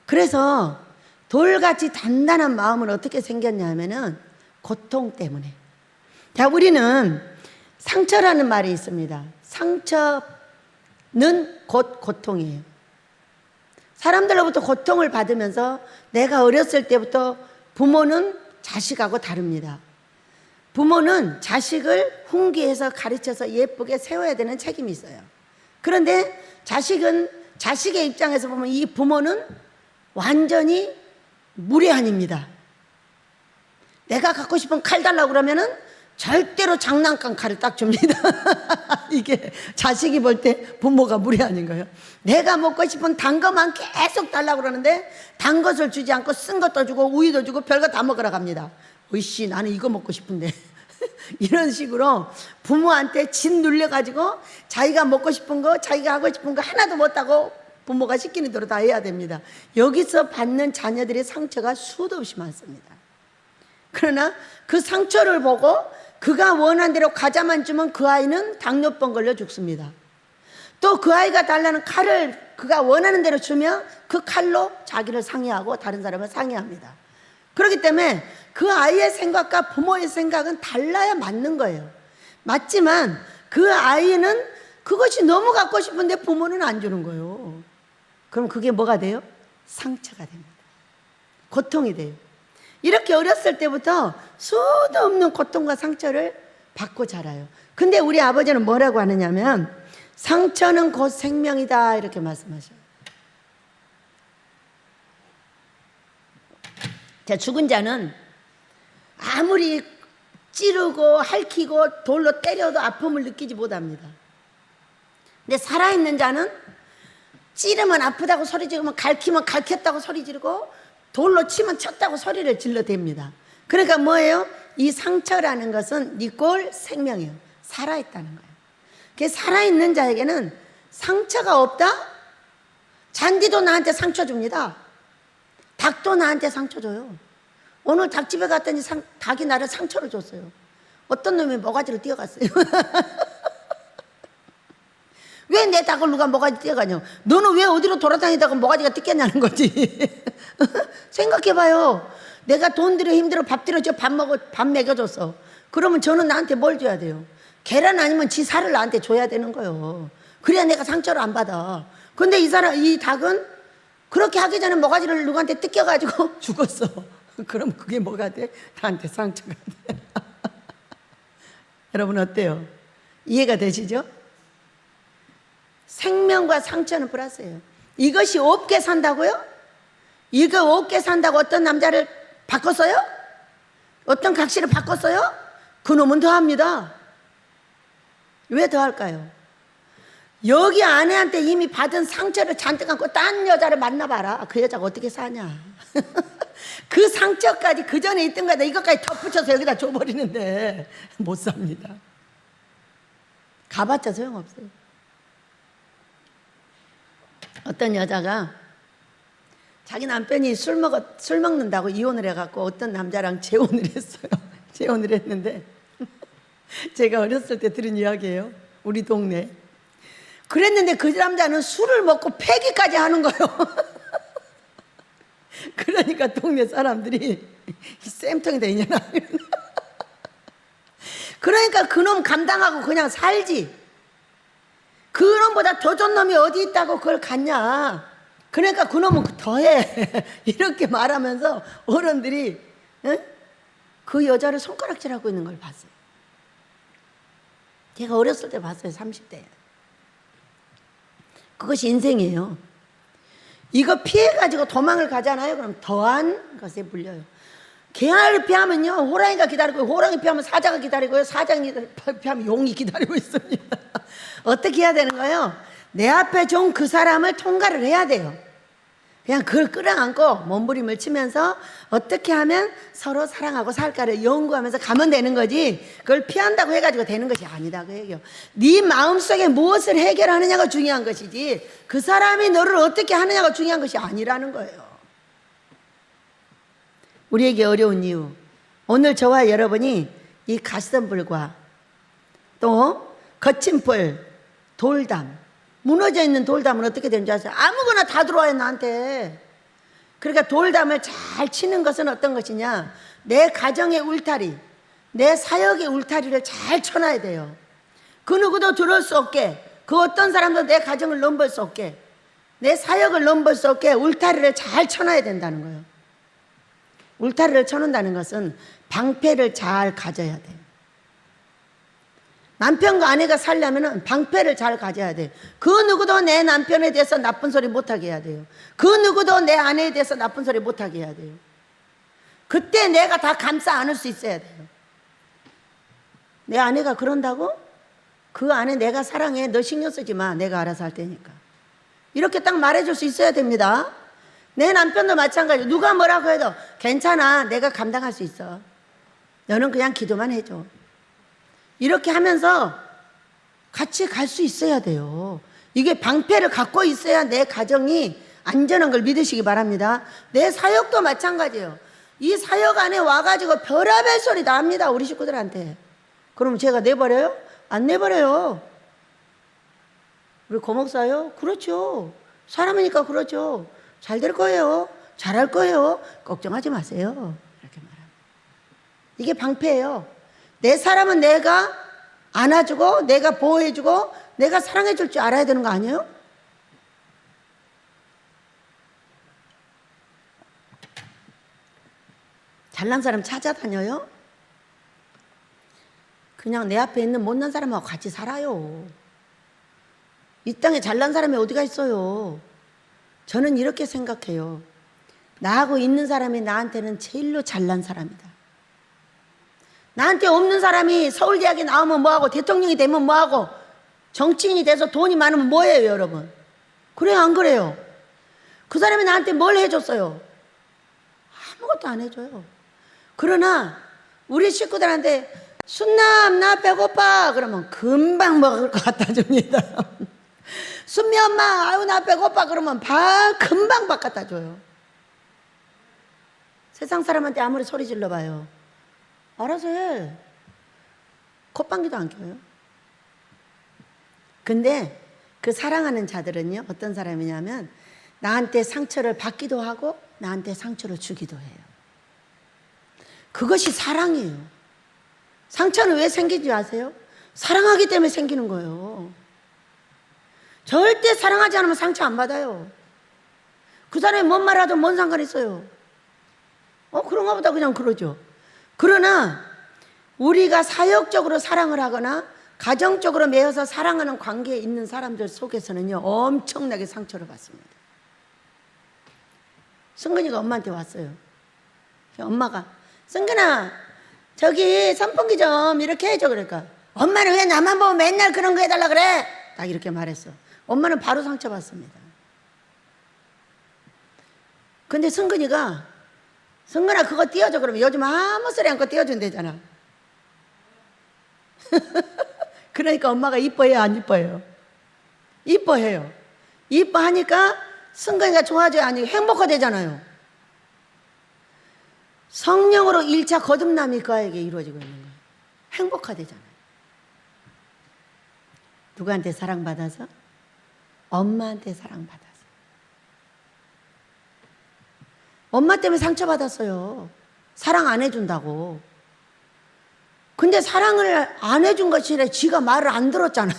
그래서 돌같이 단단한 마음은 어떻게 생겼냐면은 고통 때문에. 자, 우리는 상처라는 말이 있습니다. 상처는 곧 고통이에요. 사람들로부터 고통을 받으면서 내가 어렸을 때부터 부모는 자식하고 다릅니다. 부모는 자식을 훈계해서 가르쳐서 예쁘게 세워야 되는 책임이 있어요. 그런데 자식은 자식의 입장에서 보면 이 부모는 완전히 무례한입니다. 내가 갖고 싶은 칼 달라고 그러면은 절대로 장난감 칼을 딱 줍니다. 이게 자식이 볼 때 부모가 무례한인 거예요. 내가 먹고 싶은 단 것만 계속 달라고 그러는데 단 것을 주지 않고 쓴 것도 주고 우유도 주고 별거 다 먹으러 갑니다. 으이씨, 나는 이거 먹고 싶은데. 이런 식으로 부모한테 진 눌려가지고 자기가 먹고 싶은 거, 자기가 하고 싶은 거 하나도 못하고 부모가 시키는 대로 다 해야 됩니다. 여기서 받는 자녀들의 상처가 수도 없이 많습니다. 그러나 그 상처를 보고 그가 원한 대로 과자만 주면 그 아이는 당뇨병 걸려 죽습니다. 또 그 아이가 달라는 칼을 그가 원하는 대로 주면 그 칼로 자기를 상해하고 다른 사람을 상해합니다. 그렇기 때문에 그 아이의 생각과 부모의 생각은 달라야 맞는 거예요. 맞지만 그 아이는 그것이 너무 갖고 싶은데 부모는 안 주는 거예요. 그럼 그게 뭐가 돼요? 상처가 됩니다. 고통이 돼요. 이렇게 어렸을 때부터 수도 없는 고통과 상처를 받고 자라요. 근데 우리 아버지는 뭐라고 하느냐면 상처는 곧 생명이다 이렇게 말씀하셔요. 자, 죽은 자는 아무리 찌르고 핥히고 돌로 때려도 아픔을 느끼지 못합니다. 근데 살아있는 자는 찌르면 아프다고 소리 지르면 갈키면 갈켰다고 소리 지르고 돌로 치면 쳤다고 소리를 질러댑니다. 그러니까 뭐예요? 이 상처라는 것은 니꼴 생명이에요. 살아있다는 거예요. 그 살아있는 자에게는 상처가 없다? 잔디도 나한테 상처 줍니다. 닭도 나한테 상처 줘요. 오늘 닭집에 갔더니 닭이 나를 상처를 줬어요. 어떤 놈이 모가지를 띄어갔어요. 왜 내 닭을 누가 모가지 띄어가냐? 너는 왜 어디로 돌아다니다가 모가지가 뜯겼냐는 거지. 생각해봐요. 내가 돈 들여 힘들어 밥 들여줘 밥 먹여줬어. 그러면 저는 나한테 뭘 줘야 돼요? 계란 아니면 지 살을 나한테 줘야 되는 거예요. 그래야 내가 상처를 안 받아. 근데 이 닭은 그렇게 하기 전에 모가지를 누구한테 뜯겨가지고 죽었어. 그럼 그게 뭐가 돼? 나한테 상처가 돼. 여러분 어때요? 이해가 되시죠? 생명과 상처는 플러스예요. 이것이 없게 산다고요? 이거 없게 산다고 어떤 남자를 바꿨어요? 어떤 각시를 바꿨어요? 그놈은 더합니다. 왜 더할까요? 여기 아내한테 이미 받은 상처를 잔뜩 안고 딴 여자를 만나봐라. 그 여자가 어떻게 사냐. 그 상처까지 그 전에 있던 거다 이것까지 덧붙여서 여기다 줘버리는데 못 삽니다. 가봤자 소용없어요. 어떤 여자가 자기 남편이 술 먹는다고 이혼을 해갖고 어떤 남자랑 재혼을 했어요. 재혼을 했는데 제가 어렸을 때 들은 이야기예요. 우리 동네. 그랬는데 그 남자는 술을 먹고 폐기까지 하는 거예요. 그러니까 동네 사람들이 쌤통이다 이년아. 그러니까 그놈 감당하고 그냥 살지. 그놈보다 더 좋은 놈이 어디 있다고 그걸 갖냐. 그러니까 그놈은 더해. 이렇게 말하면서 어른들이 그 여자를 손가락질하고 있는 걸 봤어요. 제가 어렸을 때 봤어요. 30대. 그것이 인생이에요. 이거 피해가지고 도망을 가잖아요. 그럼 더한 것에 물려요. 개나리를 피하면요 호랑이가 기다리고, 호랑이 피하면 사자가 기다리고요, 사자가 피하면 용이 기다리고 있습니다. 어떻게 해야 되는 거예요? 내 앞에 좀 그 사람을 통과를 해야 돼요. 그냥 그걸 끌어안고 몸부림을 치면서 어떻게 하면 서로 사랑하고 살까를 연구하면서 가면 되는 거지, 그걸 피한다고 해가지고 되는 것이 아니다 그 얘기예요. 네 마음속에 무엇을 해결하느냐가 중요한 것이지 그 사람이 너를 어떻게 하느냐가 중요한 것이 아니라는 거예요. 우리에게 어려운 이유, 오늘 저와 여러분이 이 갓선불과 또 거친 불, 돌담, 무너져 있는 돌담은 어떻게 되는 줄 아세요? 아무거나 다 들어와요 나한테. 그러니까 돌담을 잘 치는 것은 어떤 것이냐? 내 가정의 울타리, 내 사역의 울타리를 잘 쳐놔야 돼요. 그 누구도 들어올 수 없게, 그 어떤 사람도 내 가정을 넘볼 수 없게, 내 사역을 넘볼 수 없게 울타리를 잘 쳐놔야 된다는 거예요. 울타리를 쳐놓는다는 것은 방패를 잘 가져야 돼요. 남편과 아내가 살려면 방패를 잘 가져야 돼요. 그 누구도 내 남편에 대해서 나쁜 소리 못하게 해야 돼요. 그 누구도 내 아내에 대해서 나쁜 소리 못하게 해야 돼요. 그때 내가 다 감싸 안을 수 있어야 돼요. 내 아내가 그런다고? 그 아내 내가 사랑해. 너 신경 쓰지 마. 내가 알아서 할 테니까. 이렇게 딱 말해줄 수 있어야 됩니다. 내 남편도 마찬가지로 누가 뭐라고 해도 괜찮아. 내가 감당할 수 있어. 너는 그냥 기도만 해줘. 이렇게 하면서 같이 갈 수 있어야 돼요. 이게 방패를 갖고 있어야 내 가정이 안전한 걸 믿으시기 바랍니다. 내 사역도 마찬가지예요. 이 사역 안에 와가지고 별의별 소리 다 합니다. 우리 식구들한테. 그럼 제가 내버려요? 안 내버려요. 우리 고목사요? 그렇죠. 사람이니까 그렇죠. 잘 될 거예요. 잘할 거예요. 걱정하지 마세요. 이렇게 말합니다. 이게 방패예요. 내 사람은 내가 안아주고 내가 보호해주고 내가 사랑해줄 줄 알아야 되는 거 아니에요? 잘난 사람 찾아다녀요? 그냥 내 앞에 있는 못난 사람하고 같이 살아요. 이 땅에 잘난 사람이 어디가 있어요? 저는 이렇게 생각해요. 나하고 있는 사람이 나한테는 제일로 잘난 사람이다. 나한테 없는 사람이 서울대학에 나오면 뭐하고 대통령이 되면 뭐하고 정치인이 돼서 돈이 많으면 뭐예요, 여러분? 그래요, 안 그래요? 그 사람이 나한테 뭘 해줬어요? 아무것도 안 해줘요. 그러나 우리 식구들한테 순남 나 배고파 그러면 금방 먹을 것 갖다 줍니다. 순미 엄마 아유 나 배고파 그러면 금방 밥 갖다 줘요. 세상 사람한테 아무리 소리 질러봐요. 알아서 해. 콧방귀도 안 껴요. 근데 그 사랑하는 자들은요 어떤 사람이냐면 나한테 상처를 받기도 하고 나한테 상처를 주기도 해요. 그것이 사랑이에요. 상처는 왜 생기지 아세요? 사랑하기 때문에 생기는 거예요. 절대 사랑하지 않으면 상처 안 받아요. 그 사람이 뭔 말하도 뭔 상관 있어요. 그런가 보다 그냥 그러죠. 그러나 우리가 사역적으로 사랑을 하거나 가정적으로 매여서 사랑하는 관계에 있는 사람들 속에서는요 엄청나게 상처를 받습니다. 승근이가 엄마한테 왔어요. 엄마가 승근아 저기 선풍기 좀 이렇게 해줘. 그러니까 엄마는 왜 나만 보면 맨날 그런 거 해달라 그래? 딱 이렇게 말했어. 엄마는 바로 상처받습니다. 근데 승근이가 승근아 그거 띄워줘. 그러면 요즘 아무 소리 않고 띄워준대잖아. 그러니까 엄마가 이뻐해요 안 이뻐해요? 이뻐해요. 이뻐하니까 승근이가 좋아져야 아니 행복하대잖아요. 성령으로 1차 거듭남이 그에게 이루어지고 있는 거예요. 행복하대잖아요. 누구한테 사랑받아서? 엄마한테 사랑받아서. 엄마 때문에 상처받았어요. 사랑 안 해준다고. 근데 사랑을 안 해준 것이 아니라 지가 말을 안 들었잖아요.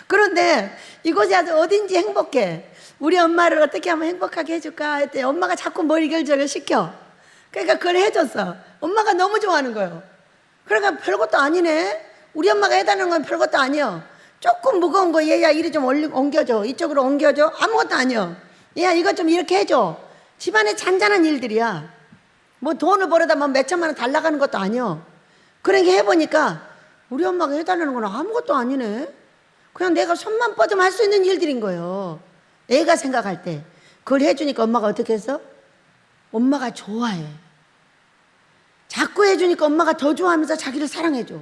그런데 이곳에 와서 어딘지 행복해. 우리 엄마를 어떻게 하면 행복하게 해줄까 했더니 엄마가 자꾸 뭘 이결저결 시켜. 그러니까 그걸 해줬어. 엄마가 너무 좋아하는 거예요. 그러니까 별것도 아니네. 우리 엄마가 해달라는 건 별것도 아니야. 조금 무거운 거 얘야 이리 좀 옮겨줘. 이쪽으로 옮겨줘. 아무것도 아니야. 얘야 이것 좀 이렇게 해줘. 집안에 잔잔한 일들이야. 뭐 돈을 벌어다 뭐 몇천만 원 달라가는 것도 아니야. 그러니까 해보니까 우리 엄마가 해달라는 건 아무것도 아니네. 그냥 내가 손만 뻗으면 할 수 있는 일들인 거예요. 애가 생각할 때 그걸 해주니까 엄마가 어떻게 했어? 엄마가 좋아해. 자꾸 해주니까 엄마가 더 좋아하면서 자기를 사랑해줘.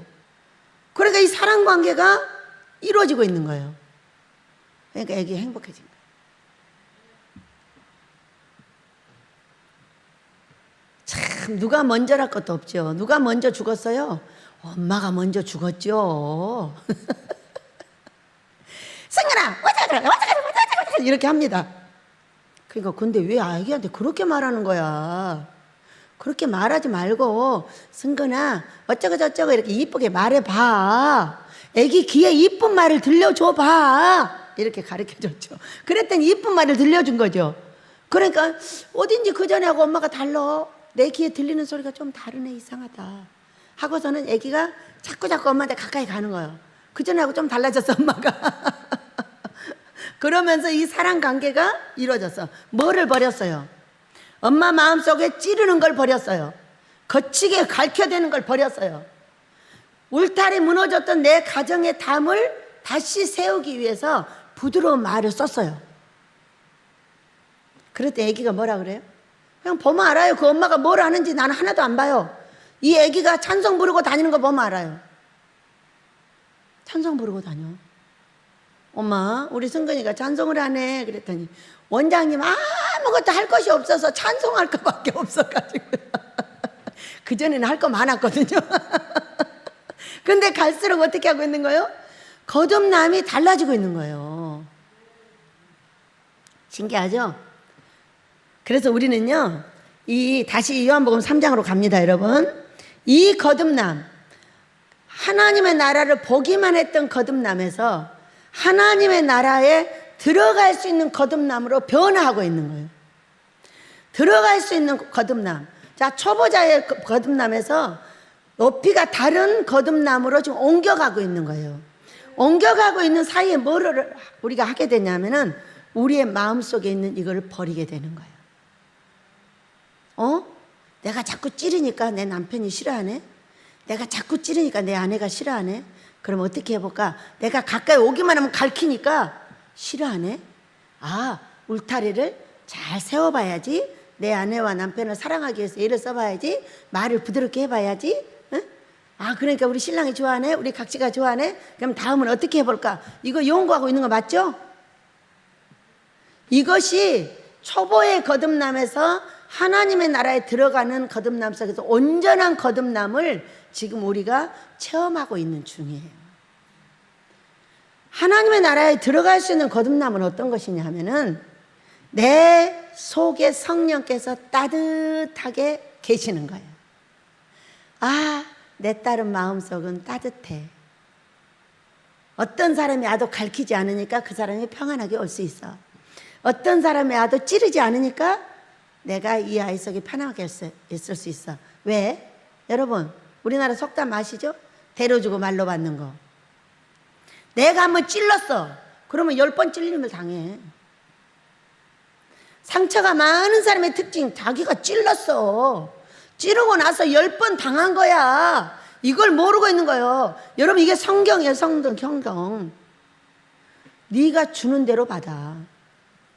그러니까 이 사랑 관계가 이루어지고 있는 거예요. 그러니까 애기 행복해진 거예요. 참 누가 먼저랄 것도 없죠. 누가 먼저 죽었어요? 엄마가 먼저 죽었죠. 승근아 이렇게 합니다. 그러니까 근데 왜 아기한테 그렇게 말하는 거야? 그렇게 말하지 말고 승근아 어쩌고 저쩌고 이렇게 이쁘게 말해봐. 애기 귀에 이쁜 말을 들려줘봐. 이렇게 가르쳐줬죠. 그랬더니 이쁜 말을 들려준 거죠. 그러니까 어딘지 그 전에하고 엄마가 달라. 내 귀에 들리는 소리가 좀 다르네, 이상하다 하고서는 애기가 자꾸 엄마한테 가까이 가는 거예요. 그 전에하고 좀 달라졌어, 엄마가. 그러면서 이 사랑 관계가 이루어졌어. 뭐를 버렸어요? 엄마 마음속에 찌르는 걸 버렸어요. 거치게 가르쳐대는 걸 버렸어요. 울타리 무너졌던 내 가정의 담을 다시 세우기 위해서 부드러운 말을 썼어요. 그랬더니 애기가 뭐라 그래요? 그냥 보면 알아요. 그 엄마가 뭘 하는지 나는 하나도 안 봐요. 이 애기가 찬송 부르고 다니는 거 보면 알아요. 찬송 부르고 다녀. 엄마, 우리 승근이가 찬송을 하네. 그랬더니 원장님 아무것도 할 것이 없어서 찬송할 것밖에 없어가지고. 그전에는 할 거 많았거든요. 근데 갈수록 어떻게 하고 있는 거예요? 거듭남이 달라지고 있는 거예요. 신기하죠? 그래서 우리는요, 다시 요한복음 3장으로 갑니다, 여러분. 이 거듭남, 하나님의 나라를 보기만 했던 거듭남에서 하나님의 나라에 들어갈 수 있는 거듭남으로 변화하고 있는 거예요. 들어갈 수 있는 거듭남. 자, 초보자의 거듭남에서 높이가 다른 거듭남으로 지금 옮겨가고 있는 거예요. 옮겨가고 있는 사이에 뭐를 우리가 하게 되냐면은 우리의 마음속에 있는 이거를 버리게 되는 거예요. 내가 자꾸 찌르니까 내 남편이 싫어하네? 내가 자꾸 찌르니까 내 아내가 싫어하네? 그럼 어떻게 해볼까? 내가 가까이 오기만 하면 갈키니까 싫어하네? 울타리를 잘 세워봐야지. 내 아내와 남편을 사랑하기 위해서 애를 써봐야지. 말을 부드럽게 해봐야지. 응? 그러니까 우리 신랑이 좋아하네? 우리 각시가 좋아하네? 그럼 다음은 어떻게 해볼까? 이거 연구하고 있는 거 맞죠? 이것이 초보의 거듭남에서 하나님의 나라에 들어가는 거듭남 속에서 온전한 거듭남을 지금 우리가 체험하고 있는 중이에요. 하나님의 나라에 들어갈 수 있는 거듭남은 어떤 것이냐 하면은 내 속에 성령께서 따뜻하게 계시는 거예요. 내 딸은 마음속은 따뜻해. 어떤 사람이 와도 갈키지 않으니까 그 사람이 평안하게 올 수 있어. 어떤 사람이 와도 찌르지 않으니까 내가 이 아이 속에 편하게 있을 수 있어. 왜? 여러분, 우리나라 속담 아시죠? 대로 주고 말로 받는 거. 내가 한번 찔렀어. 그러면 10번 찔림을 당해. 상처가 많은 사람의 특징, 자기가 찔렀어. 찌르고 나서 10번 당한 거야. 이걸 모르고 있는 거예요. 여러분, 이게 성경이에요. 성경. 네가 주는 대로 받아.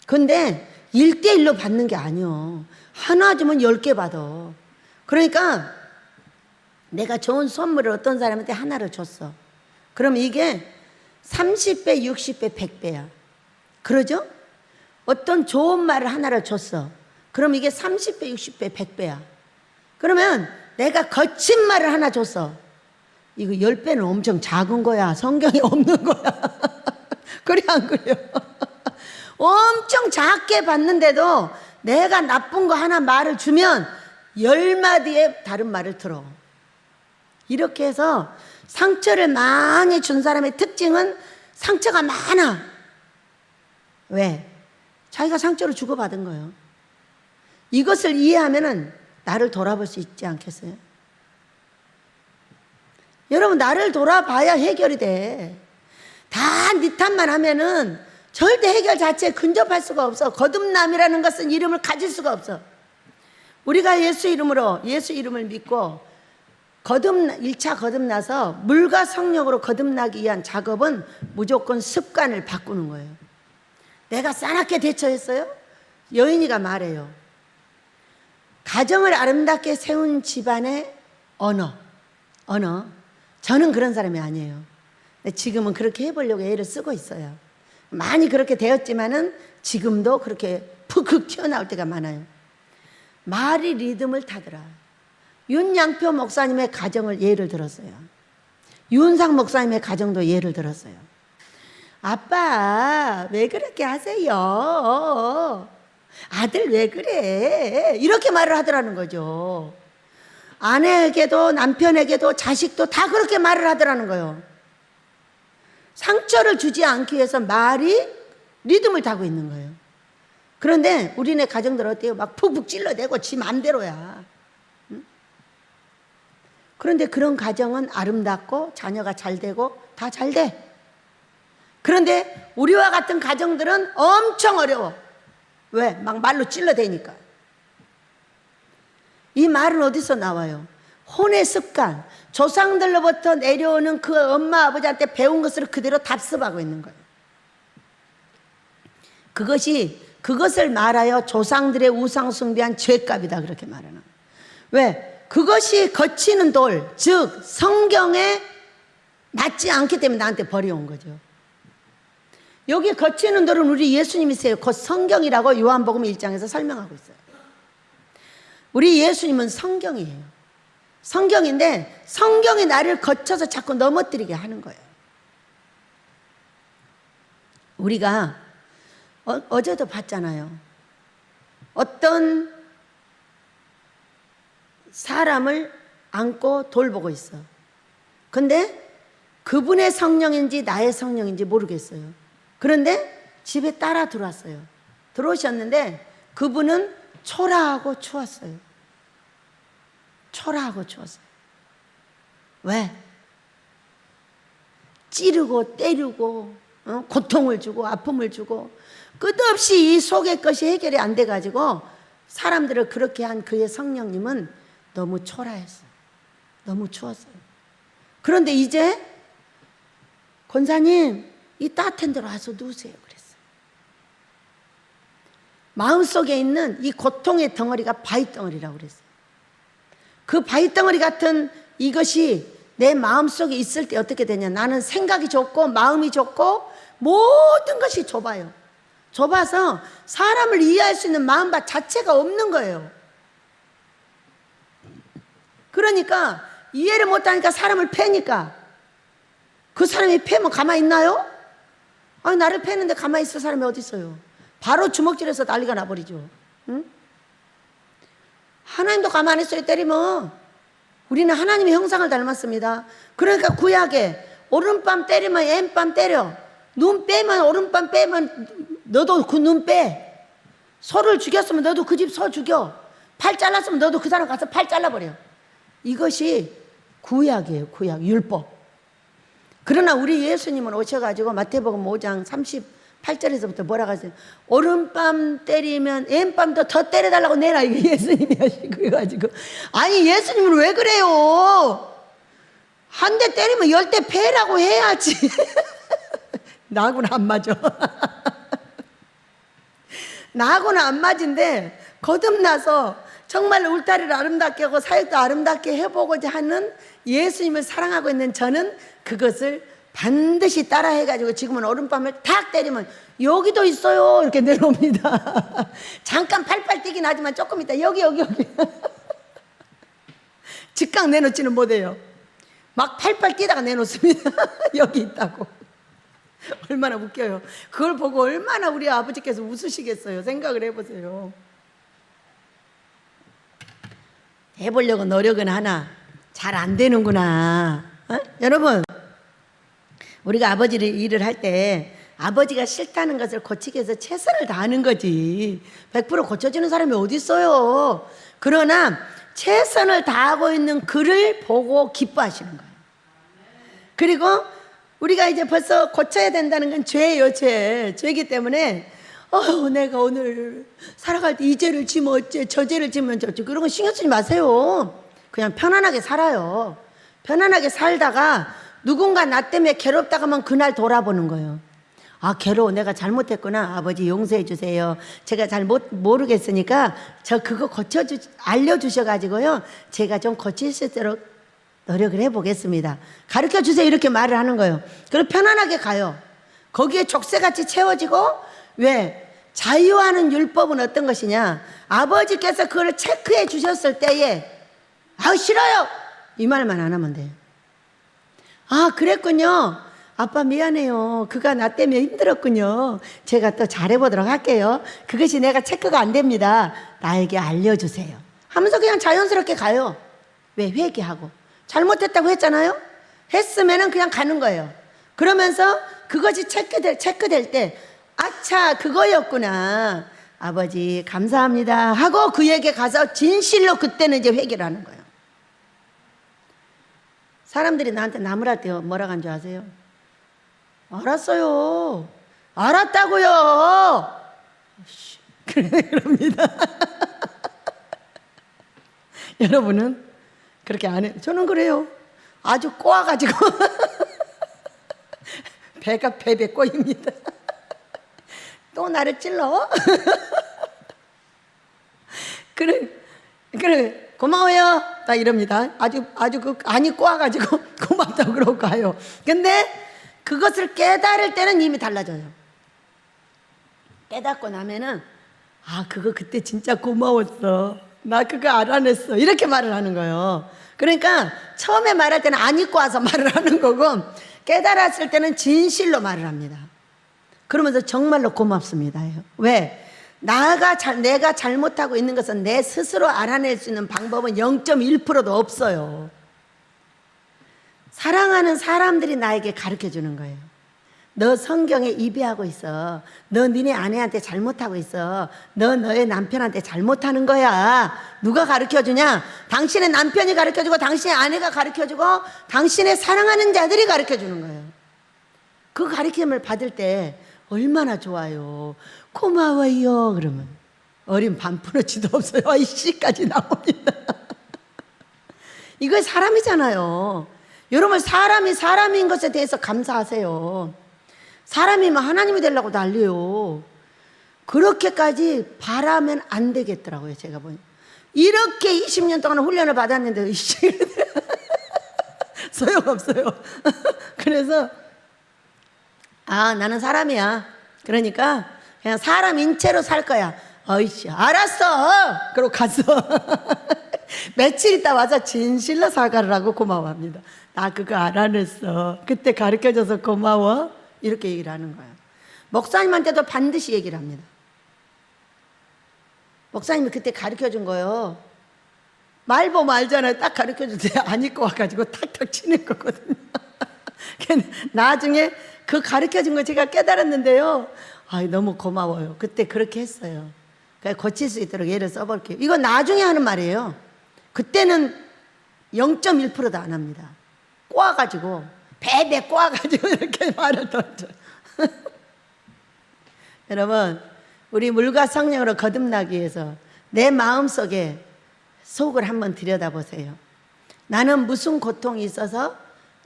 근데 1대1로 받는 게 아니요. 하나 주면 10개 받아. 그러니까 내가 좋은 선물을 어떤 사람한테 하나를 줬어. 그럼 이게 30배, 60배, 100배야. 그러죠? 어떤 좋은 말을 하나를 줬어. 그럼 이게 30배, 60배, 100배야. 그러면 내가 거친 말을 하나 줬어. 이거 10배는 엄청 작은 거야. 성경에 없는 거야. 그래 안 그래요? 엄청 작게 받는데도 내가 나쁜 거 하나 말을 주면 10마디의 다른 말을 들어. 이렇게 해서 상처를 많이 준 사람의 특징은 상처가 많아. 왜? 자기가 상처를 주고받은 거예요. 이것을 이해하면은 나를 돌아볼 수 있지 않겠어요? 여러분, 나를 돌아봐야 해결이 돼. 다 네 탓만 하면은 절대 해결 자체에 근접할 수가 없어. 거듭남이라는 것은 이름을 가질 수가 없어. 우리가 예수 이름을 믿고 1차 거듭나서 물과 성령으로 거듭나기 위한 작업은 무조건 습관을 바꾸는 거예요. 내가 싸납게 대처했어요? 여인이가 말해요. 가정을 아름답게 세운 집안의 언어. 저는 그런 사람이 아니에요. 근데 지금은 그렇게 해보려고 애를 쓰고 있어요. 많이 그렇게 되었지만은 지금도 그렇게 푹푹 튀어나올 때가 많아요. 말이 리듬을 타더라. 윤양표 목사님의 가정을 예를 들었어요. 윤상 목사님의 가정도 예를 들었어요. 아빠, 왜 그렇게 하세요? 아들 왜 그래? 이렇게 말을 하더라는 거죠. 아내에게도 남편에게도 자식도 다 그렇게 말을 하더라는 거예요. 상처를 주지 않기 위해서 말이 리듬을 타고 있는 거예요. 그런데 우리네 가정들 어때요? 막 푹푹 찔러대고 지 맘대로야. 응? 그런데 그런 가정은 아름답고 자녀가 잘 되고 다 잘 돼. 그런데 우리와 같은 가정들은 엄청 어려워. 왜? 막 말로 찔러대니까. 이 말은 어디서 나와요? 혼의 습관, 조상들로부터 내려오는 그 엄마 아버지한테 배운 것을 그대로 답습하고 있는 거예요. 그것을 말하여 조상들의 우상 숭배한 죄값이다, 그렇게 말하는 거예요. 왜? 그것이 거치는 돌, 즉 성경에 맞지 않기 때문에 나한테 버려온 거죠. 여기 거치는 돌은 우리 예수님이세요. 곧 성경이라고 요한복음 1장에서 설명하고 있어요. 우리 예수님은 성경이에요. 성경인데 성경이 나를 거쳐서 자꾸 넘어뜨리게 하는 거예요. 우리가 어제도 봤잖아요. 어떤 사람을 안고 돌보고 있어. 근데 그분의 성령인지 나의 성령인지 모르겠어요. 그런데 집에 따라 들어왔어요. 들어오셨는데 그분은 초라하고 추웠어요. 초라하고 추웠어요. 왜? 찌르고 때리고 고통을 주고 아픔을 주고 끝없이 이 속의 것이 해결이 안 돼가지고 사람들을 그렇게 한 그의 성령님은 너무 초라했어요. 너무 추웠어요. 그런데 이제 권사님 이 따뜻한 데로 와서 누우세요 그랬어요. 마음속에 있는 이 고통의 덩어리가 바위덩어리라고 그랬어요. 그 바위덩어리 같은 이것이 내 마음속에 있을 때 어떻게 되냐, 나는 생각이 좁고 마음이 좁고 모든 것이 좁아요. 좁아서 사람을 이해할 수 있는 마음밭 자체가 없는 거예요. 그러니까 이해를 못하니까 사람을 패니까 그 사람이 패면 가만히 있나요? 아니 나를 패는데 가만히 있을 사람이 어디 있어요? 바로 주먹질해서 난리가 나버리죠. 응? 하나님도 가만히 있어요. 때리면. 우리는 하나님의 형상을 닮았습니다. 그러니까 구약에 오른밤 때리면 왼밤 때려. 눈 빼면 오른밤 빼면 너도 그 눈 빼. 소를 죽였으면 너도 그 집 소 죽여. 팔 잘랐으면 너도 그 사람 가서 팔 잘라버려. 이것이 구약이에요. 구약 율법. 그러나 우리 예수님은 오셔가지고 마태복음 5장 38절에서부터 뭐라고 하세요? 오른밤 때리면 왼밤도 더 때려달라고 내라. 이게 예수님이 하시고 해가지고 아니 예수님은 왜 그래요? 한 대 때리면 10대 패라고 해야지. 나하고는 안 맞아. 나하고는 안 맞은데 거듭나서 정말 울타리를 아름답게 하고 사역도 아름답게 해보고자 하는 예수님을 사랑하고 있는 저는 그것을 반드시 따라 해가지고 지금은 오른밤을 탁 때리면 여기도 있어요 이렇게 내려옵니다. 잠깐 팔팔 뛰긴 하지만 조금 있다 여기 즉각 내놓지는 못해요. 막 팔팔 뛰다가 내놓습니다. 여기 있다고. 얼마나 웃겨요. 그걸 보고 얼마나 우리 아버지께서 웃으시겠어요. 생각을 해보세요. 해보려고 노력은 하나 잘 안 되는구나. 여러분 우리가 아버지를 일을 할 때 아버지가 싫다는 것을 고치기 위해서 최선을 다하는 거지 100% 고쳐지는 사람이 어디 있어요. 그러나 최선을 다하고 있는 그를 보고 기뻐하시는 거예요. 그리고 우리가 이제 벌써 고쳐야 된다는 건 죄예요. 죄이기 때문에 내가 오늘 살아갈 때 이 죄를 지면 어째 저 죄를 지면 저째 그런 거 신경 쓰지 마세요. 그냥 편안하게 살아요. 편안하게 살다가 누군가 나 때문에 괴롭다가 하면 그날 돌아보는 거예요. 아 괴로워 내가 잘못했구나. 아버지 용서해 주세요. 제가 잘 모르겠으니까 저 그거 알려주셔가지고요 제가 좀 고칠 수 있도록 노력을 해보겠습니다. 가르쳐 주세요. 이렇게 말을 하는 거예요. 그리고 편안하게 가요. 거기에 족쇄같이 채워지고 왜? 자유하는 율법은 어떤 것이냐? 아버지께서 그걸 체크해 주셨을 때에 싫어요 이 말만 안 하면 돼요. 아 그랬군요. 아빠 미안해요. 그가 나 때문에 힘들었군요. 제가 또 잘해보도록 할게요. 그것이 내가 체크가 안 됩니다. 나에게 알려주세요. 하면서 그냥 자연스럽게 가요. 왜? 회개하고. 잘못했다고 했잖아요. 했으면은 그냥 가는 거예요. 그러면서 그것이 체크될 때, 아차, 그거였구나. 아버지, 감사합니다. 하고 그에게 가서 진실로 그때는 이제 회개를 하는 거예요. 사람들이 나한테 나무랄 때 뭐라고 한 줄 아세요? 알았어요. 알았다고요. 그럽니다. 여러분은 그렇게 안 해요? 저는 그래요. 아주 꼬아가지고 배가 배배 꼬입니다. 또 나를 찔러? 그래 고마워요. 딱 이럽니다. 아주 그 안이 꼬아가지고 고맙다고 그러고 가요. 근데 그것을 깨달을 때는 이미 달라져요. 깨닫고 나면은 그거 그때 진짜 고마웠어. 나 그거 알아냈어. 이렇게 말을 하는 거예요. 그러니까 처음에 말할 때는 안 입고 와서 말을 하는 거고 깨달았을 때는 진실로 말을 합니다. 그러면서 정말로 고맙습니다. 왜? 내가 잘못하고 있는 것은 내 스스로 알아낼 수 있는 방법은 0.1%도 없어요. 사랑하는 사람들이 나에게 가르쳐 주는 거예요. 너 성경에 입이하고 있어. 너 니네 아내한테 잘못하고 있어. 너 너의 남편한테 잘못하는 거야. 누가 가르쳐 주냐? 당신의 남편이 가르쳐 주고 당신의 아내가 가르쳐 주고 당신의 사랑하는 자들이 가르쳐 주는 거예요. 그 가르침을 받을 때 얼마나 좋아요. 고마워요. 그러면 어린 반푼어치도 없어요. 이씨까지 나옵니다. 이거 사람이잖아요. 여러분, 사람이 사람인 것에 대해서 감사하세요. 사람이면 하나님이 되려고 난리요. 그렇게까지 바라면 안 되겠더라고요. 제가 보니 이렇게 20년 동안 훈련을 받았는데 소용없어요. 그래서 나는 사람이야. 그러니까 그냥 사람인 채로 살 거야. 어이씨, 알았어. 그러고 갔어. 며칠 있다 와서 진실로 사과를 하고 고마워합니다. 나 그거 알아냈어. 그때 가르쳐줘서 고마워. 이렇게 얘기를 하는 거예요. 목사님한테도 반드시 얘기를 합니다. 목사님이 그때 가르쳐준 거요. 말 보면 알잖아요. 딱 가르쳐줄 때 안 입고 와가지고 탁탁 치는 거거든요. 나중에 그 가르쳐준 거 제가 깨달았는데요. 너무 고마워요. 그때 그렇게 했어요. 고칠 수 있도록 예를 써볼게요. 이거 나중에 하는 말이에요. 그때는 0.1%도 안 합니다. 꼬아가지고 배배 꼬아가지고 이렇게 말을 던져. 여러분, 우리 물과 성령으로 거듭나기 위해서 내 마음속에 속을 한번 들여다보세요. 나는 무슨 고통이 있어서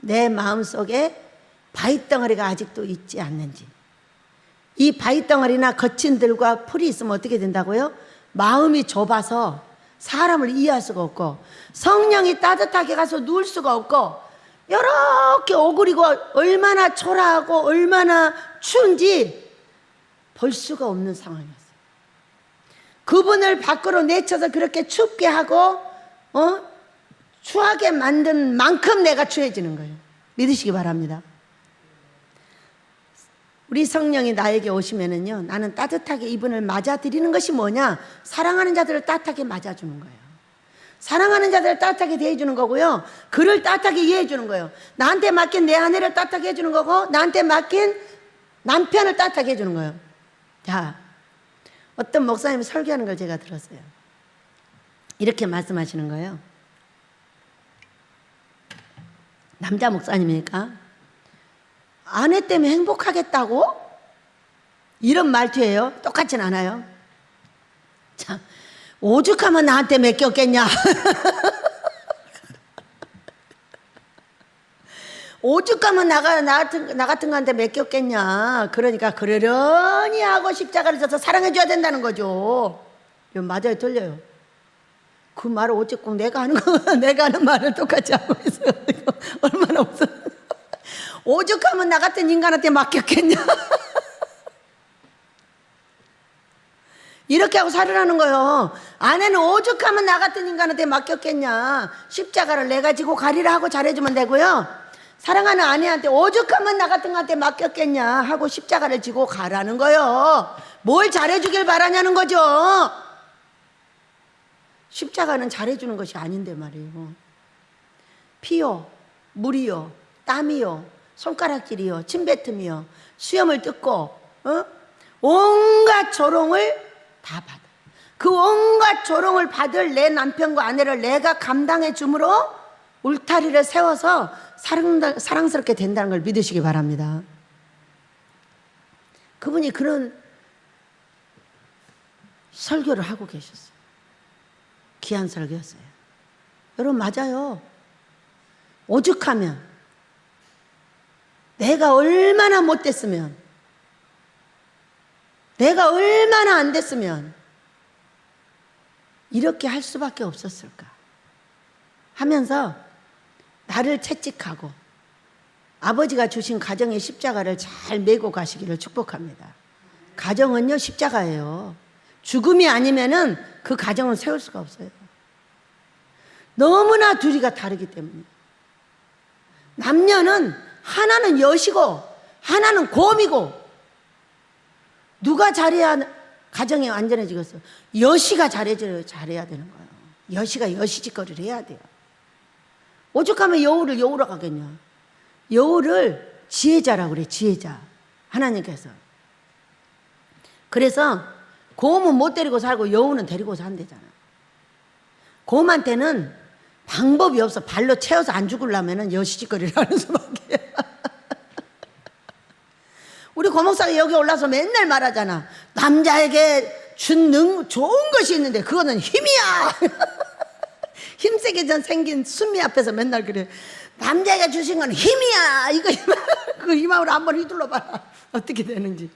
내 마음속에 바위덩어리가 아직도 있지 않는지. 이 바위덩어리나 거친 들과 풀이 있으면 어떻게 된다고요? 마음이 좁아서 사람을 이해할 수가 없고 성령이 따뜻하게 가서 누울 수가 없고 이렇게 오그리고 얼마나 초라하고 얼마나 추운지 볼 수가 없는 상황이었어요. 그분을 밖으로 내쳐서 그렇게 춥게 하고 추하게 만든 만큼 내가 추해지는 거예요. 믿으시기 바랍니다. 우리 성령이 나에게 오시면은요, 나는 따뜻하게 이분을 맞아들이는 것이 뭐냐? 사랑하는 자들을 따뜻하게 맞아주는 거예요. 사랑하는 자들을 따뜻하게 대해주는 거고요. 그를 따뜻하게 이해해주는 거예요. 나한테 맡긴 내 아내를 따뜻하게 해주는 거고 나한테 맡긴 남편을 따뜻하게 해주는 거예요. 자, 어떤 목사님이 설교하는 걸 제가 들었어요. 이렇게 말씀하시는 거예요. 남자 목사님이니까 아내 때문에 행복하겠다고? 이런 말투예요. 똑같진 않아요. 참, 오죽하면 나한테 맡겼겠냐? 오죽하면 나 같은 거한테 맡겼겠냐? 그러니까 그러려니 하고 십자가를 져서 사랑해줘야 된다는 거죠. 이건 맞아요, 틀려요? 그 말을 어쨌건 내가 하는 말을 똑같이 하고 있어요. 얼마나 없어. 오죽하면 나 같은 인간한테 맡겼겠냐? 이렇게 하고 살으라는 거예요. 아내는 오죽하면 나 같은 인간한테 맡겼겠냐? 십자가를 내가 지고 가리라 하고 잘해주면 되고요. 사랑하는 아내한테 오죽하면 나 같은 거한테 맡겼겠냐 하고 십자가를 지고 가라는 거요. 뭘 잘해주길 바라냐는 거죠. 십자가는 잘해주는 것이 아닌데 말이에요. 피요, 물이요, 땀이요, 손가락질이요, 침뱉음이요, 수염을 뜯고 온갖 조롱을 다 받아. 그 온갖 조롱을 받을 내 남편과 아내를 내가 감당해 줌으로 울타리를 세워서 사랑스럽게 된다는 걸 믿으시기 바랍니다. 그분이 그런 설교를 하고 계셨어요. 귀한 설교였어요. 여러분 맞아요. 오죽하면 내가 얼마나 못됐으면, 내가 얼마나 안 됐으면 이렇게 할 수밖에 없었을까 하면서 나를 채찍하고 아버지가 주신 가정의 십자가를 잘 메고 가시기를 축복합니다. 가정은요 십자가예요. 죽음이 아니면은 그 가정을 세울 수가 없어요. 너무나 둘이가 다르기 때문에. 남녀는 하나는 여시고 하나는 곰이고, 누가 잘해야 가정이 안전해지겠어? 여시가 잘해야 되는 거예요. 여시가 여시짓거리를 해야 돼요. 오죽하면 여우를 여우로 가겠냐. 여우를 지혜자라고 그래. 지혜자, 하나님께서. 그래서 곰은 못 데리고 살고 여우는 데리고 산대잖아. 곰한테는 방법이 없어. 발로 채워서 안 죽으려면 여시짓거리를 하는 수밖에. 우리 고목사가 여기 올라서 맨날 말하잖아. 남자에게 준 좋은 것이 있는데 그거는 힘이야. 힘세게 전 생긴 순미 앞에서 맨날 그래. 남자에게 주신 건 힘이야. 이거 그 힘으로 한번 휘둘러 봐라. 어떻게 되는지.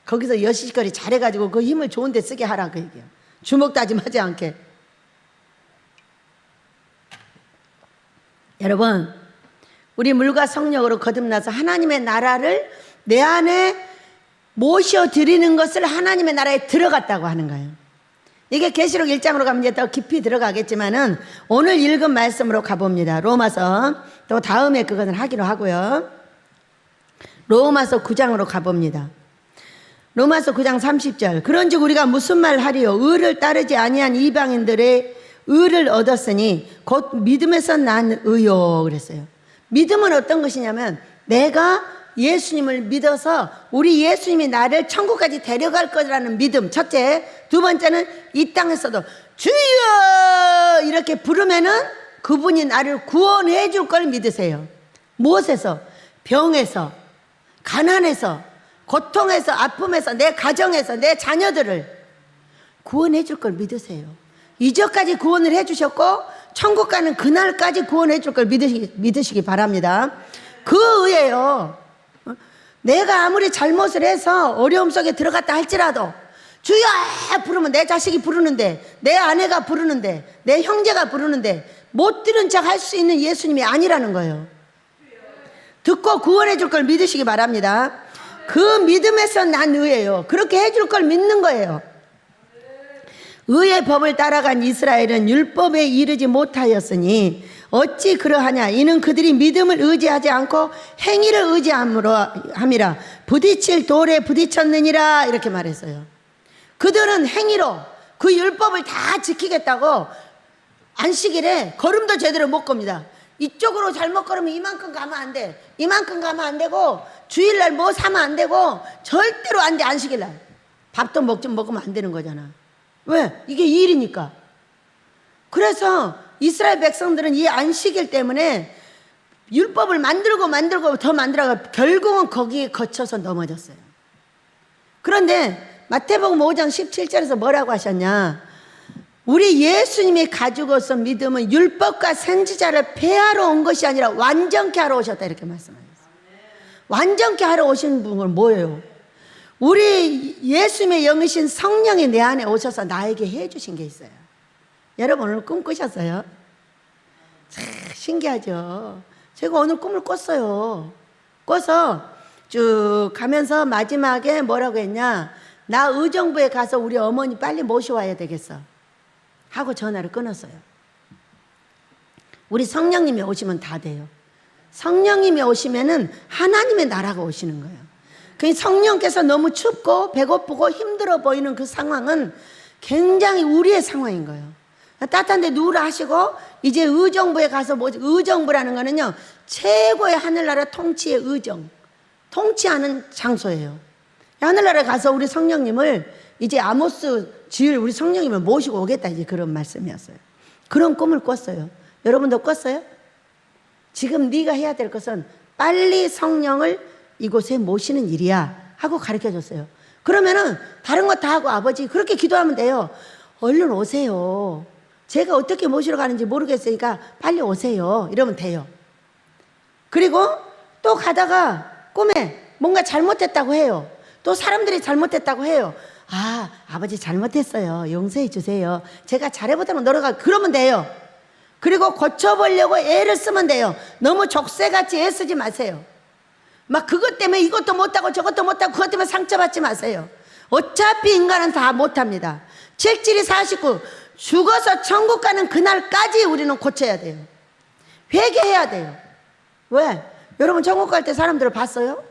거기서 여시거리 잘해가지고 그 힘을 좋은 데 쓰게 하라 그 얘기야. 주먹 다짐하지 않게. 여러분, 우리 물과 성령으로 거듭나서 하나님의 나라를 내 안에 모셔드리는 것을 하나님의 나라에 들어갔다고 하는 거예요. 이게 계시록 1장으로 가면 이제 더 깊이 들어가겠지만은 오늘 읽은 말씀으로 가봅니다. 로마서, 또 다음에 그것은 하기로 하고요. 로마서 9장으로 가봅니다. 로마서 9장 30절. 그런즉 우리가 무슨 말 하리요? 의를 따르지 아니한 이방인들의 의를 얻었으니 곧 믿음에서 난 의요. 그랬어요. 믿음은 어떤 것이냐면 내가 예수님을 믿어서 우리 예수님이 나를 천국까지 데려갈 거라는 믿음. 첫째. 두 번째는 이 땅에서도 주여 이렇게 부르면은 그분이 나를 구원해 줄 걸 믿으세요. 무엇에서? 병에서, 가난에서, 고통에서, 아픔에서, 내 가정에서, 내 자녀들을 구원해 줄 걸 믿으세요. 이제까지 구원을 해 주셨고 천국 가는 그날까지 구원해 줄 걸 믿으시기 바랍니다. 그 의예요. 내가 아무리 잘못을 해서 어려움 속에 들어갔다 할지라도 주여 부르면 내 자식이 부르는데, 내 아내가 부르는데, 내 형제가 부르는데 못 들은 척 할 수 있는 예수님이 아니라는 거예요. 듣고 구원해 줄 걸 믿으시기 바랍니다. 그 믿음에서 난 의예요. 그렇게 해줄 걸 믿는 거예요. 의의 법을 따라간 이스라엘은 율법에 이르지 못하였으니 어찌 그러하냐. 이는 그들이 믿음을 의지하지 않고 행위를 의지함이라. 부딪힐 돌에 부딪혔느니라. 이렇게 말했어요. 그들은 행위로 그 율법을 다 지키겠다고 안식일에 걸음도 제대로 못 겁니다. 이쪽으로 잘못 걸으면 이만큼 가면 안 돼. 이만큼 가면 안 되고 주일날 뭐 사면 안 되고 절대로 안 돼. 안식일날 밥도 먹으면 안 되는 거잖아. 왜? 이게 일이니까. 그래서 이스라엘 백성들은 이 안식일 때문에 율법을 만들고 더 만들어가 결국은 거기에 거쳐서 넘어졌어요. 그런데 마태복음 5장 17절에서 뭐라고 하셨냐? 우리 예수님이 가지고서 믿음은 율법과 선지자를 폐하러 온 것이 아니라 완전케 하러 오셨다. 이렇게 말씀하셨어요. 완전케 하러 오신 분은 뭐예요? 우리 예수님의 영이신 성령이 내 안에 오셔서 나에게 해주신 게 있어요. 여러분 오늘 꿈 꾸셨어요? 참 신기하죠. 제가 오늘 꿈을 꿨어요. 꿔서 쭉 가면서 마지막에 뭐라고 했냐? 나 의정부에 가서 우리 어머니 빨리 모셔와야 되겠어 하고 전화를 끊었어요. 우리 성령님이 오시면 다 돼요. 성령님이 오시면은 하나님의 나라가 오시는 거예요. 그 성령께서 너무 춥고 배고프고 힘들어 보이는 그 상황은 굉장히 우리의 상황인 거예요. 따뜻한데 누우라 하시고 이제 의정부에 가서 의정부라는 거는요, 최고의 하늘나라 통치의 의정, 통치하는 장소예요. 하늘나라에 가서 우리 성령님을 이제 아모스 주일 우리 성령님을 모시고 오겠다, 이제 그런 말씀이었어요. 그런 꿈을 꿨어요. 여러분도 꿨어요? 지금 네가 해야 될 것은 빨리 성령을 이곳에 모시는 일이야 하고 가르쳐 줬어요. 그러면은 다른 거 다 하고 아버지 그렇게 기도하면 돼요. 얼른 오세요. 제가 어떻게 모시러 가는지 모르겠으니까 빨리 오세요. 이러면 돼요. 그리고 또 가다가 꿈에 뭔가 잘못했다고 해요. 또 사람들이 잘못했다고 해요. 아, 아버지 잘못했어요. 용서해 주세요. 제가 잘해보도록 노력하고 그러면 돼요. 그리고 고쳐보려고 애를 쓰면 돼요. 너무 족쇄같이 애쓰지 마세요. 막 그것 때문에 이것도 못하고 저것도 못하고 그것 때문에 상처받지 마세요. 어차피 인간은 다 못합니다. 772 49 죽어서 천국 가는 그날까지 우리는 고쳐야 돼요. 회개해야 돼요. 왜? 여러분 천국 갈 때 사람들을 봤어요?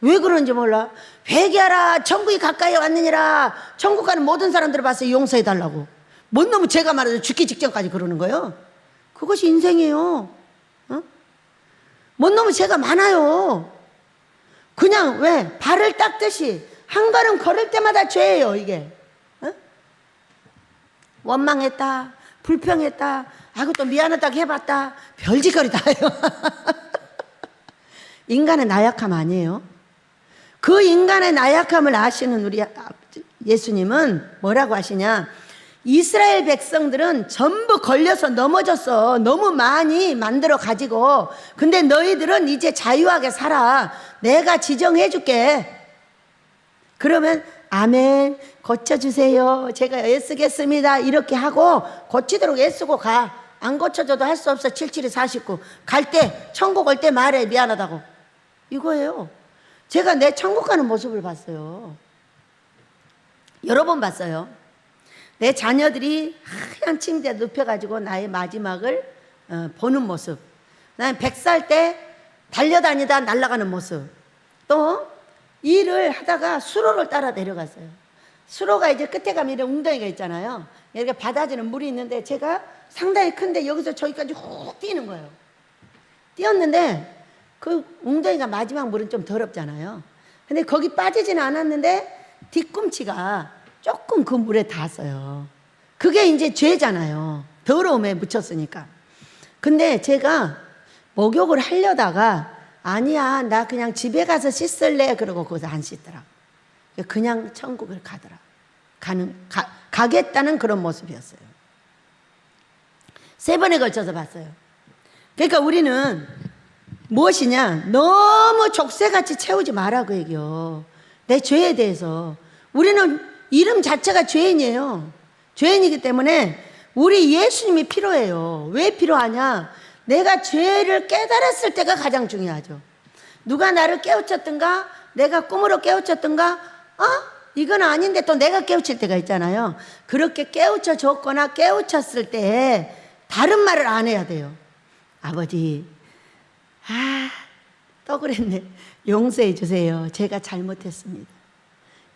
왜 그런지 몰라. 회개하라 천국이 가까이 왔느니라. 천국 가는 모든 사람들을 봤어요. 용서해 달라고. 뭔 놈은 제가 말해서 죽기 직전까지 그러는 거예요. 그것이 인생이에요. 어? 뭔 놈은 죄가 많아요. 그냥 왜? 발을 닦듯이 한 걸음 걸을 때마다 죄예요, 이게. 어? 원망했다, 불평했다, 아이고 또 미안하다고 해봤다, 별짓거리 다 해요. 인간의 나약함 아니에요? 그 인간의 나약함을 아시는 우리 예수님은 뭐라고 하시냐? 이스라엘 백성들은 전부 걸려서 넘어졌어. 너무 많이 만들어 가지고. 근데 너희들은 이제 자유하게 살아. 내가 지정해 줄게. 그러면 아멘, 고쳐주세요. 제가 애쓰겠습니다. 이렇게 하고 고치도록 애쓰고 가. 안 고쳐줘도 할 수 없어. 772 49 갈 때 천국 올 때 말해. 미안하다고. 이거예요. 제가 내 천국 가는 모습을 봤어요. 여러 번 봤어요. 내 자녀들이 하얀 침대에 눕혀가지고 나의 마지막을 보는 모습. 난 100살 때 달려다니다 날아가는 모습. 또 일을 하다가 수로를 따라 내려갔어요. 수로가 이제 끝에 가면 이런 웅덩이가 있잖아요. 이렇게 받아주는 물이 있는데 제가 상당히 큰데 여기서 저기까지 훅 뛰는 거예요. 뛰었는데 그 웅덩이가 마지막 물은 좀 더럽잖아요. 근데 거기 빠지지는 않았는데 뒤꿈치가 조금 그 물에 닿았어요. 그게 이제 죄잖아요. 더러움에 묻혔으니까. 근데 제가 목욕을 하려다가 아니야, 나 그냥 집에 가서 씻을래. 그러고 거기서 안 씻더라. 그냥 천국을 가더라. 가겠다는 그런 모습이었어요. 3번에 걸쳐서 봤어요. 그러니까 우리는 무엇이냐? 너무 족쇄같이 채우지 마라 그 얘기요. 내 죄에 대해서. 우리는 이름 자체가 죄인이에요. 죄인이기 때문에 우리 예수님이 필요해요. 왜 필요하냐? 내가 죄를 깨달았을 때가 가장 중요하죠. 누가 나를 깨우쳤든가, 내가 꿈으로 깨우쳤든가, 이건 아닌데 또 내가 깨우칠 때가 있잖아요. 그렇게 깨우쳐 줬거나 깨우쳤을 때 다른 말을 안 해야 돼요. 아버지, 또 그랬네. 용서해 주세요. 제가 잘못했습니다.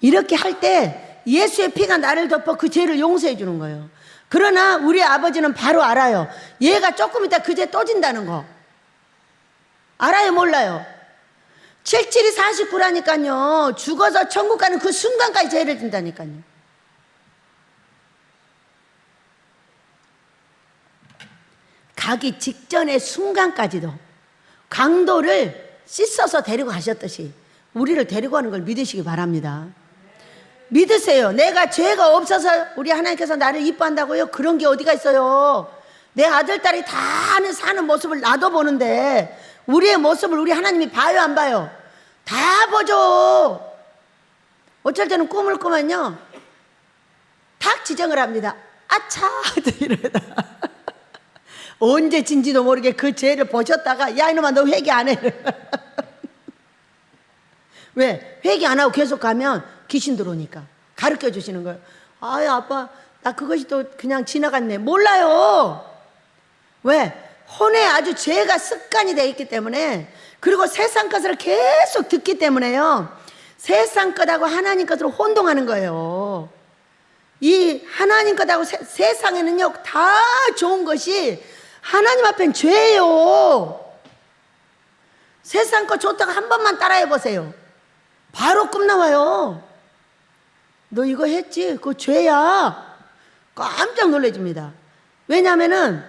이렇게 할 때 예수의 피가 나를 덮어 그 죄를 용서해 주는 거예요. 그러나 우리 아버지는 바로 알아요. 얘가 조금 있다 그 죄 또 진다는 거. 알아요, 몰라요? 772 49라니까요. 죽어서 천국 가는 그 순간까지 죄를 진다니까요. 가기 직전의 순간까지도 강도를 씻어서 데리고 가셨듯이 우리를 데리고 가는 걸 믿으시기 바랍니다. 믿으세요. 내가 죄가 없어서 우리 하나님께서 나를 이뻐한다고요? 그런 게 어디가 있어요? 내 아들, 딸이 다 사는 모습을 나도 보는데 우리의 모습을 우리 하나님이 봐요, 안 봐요? 다 보죠. 어쩔 때는 꿈을 꾸면요, 탁 지정을 합니다. 아차! 이러다 언제 진지도 모르게 그 죄를 보셨다가 야 이놈아 너 회개 안 해. 왜? 회개 안 하고 계속 가면 귀신 들어오니까 가르쳐 주시는 거예요. 아유 아빠 나 그것이 또 그냥 지나갔네. 몰라요. 왜? 혼에 아주 죄가 습관이 되어 있기 때문에, 그리고 세상 것을 계속 듣기 때문에요, 세상 것하고 하나님 것으로 혼동하는 거예요. 이 하나님 것하고 세상에는요 다 좋은 것이 하나님 앞엔 죄예요. 세상 거 좋다고 한 번만 따라해 보세요. 바로 끝나와요. 너 이거 했지? 그거 죄야. 깜짝 놀라집니다. 왜냐하면은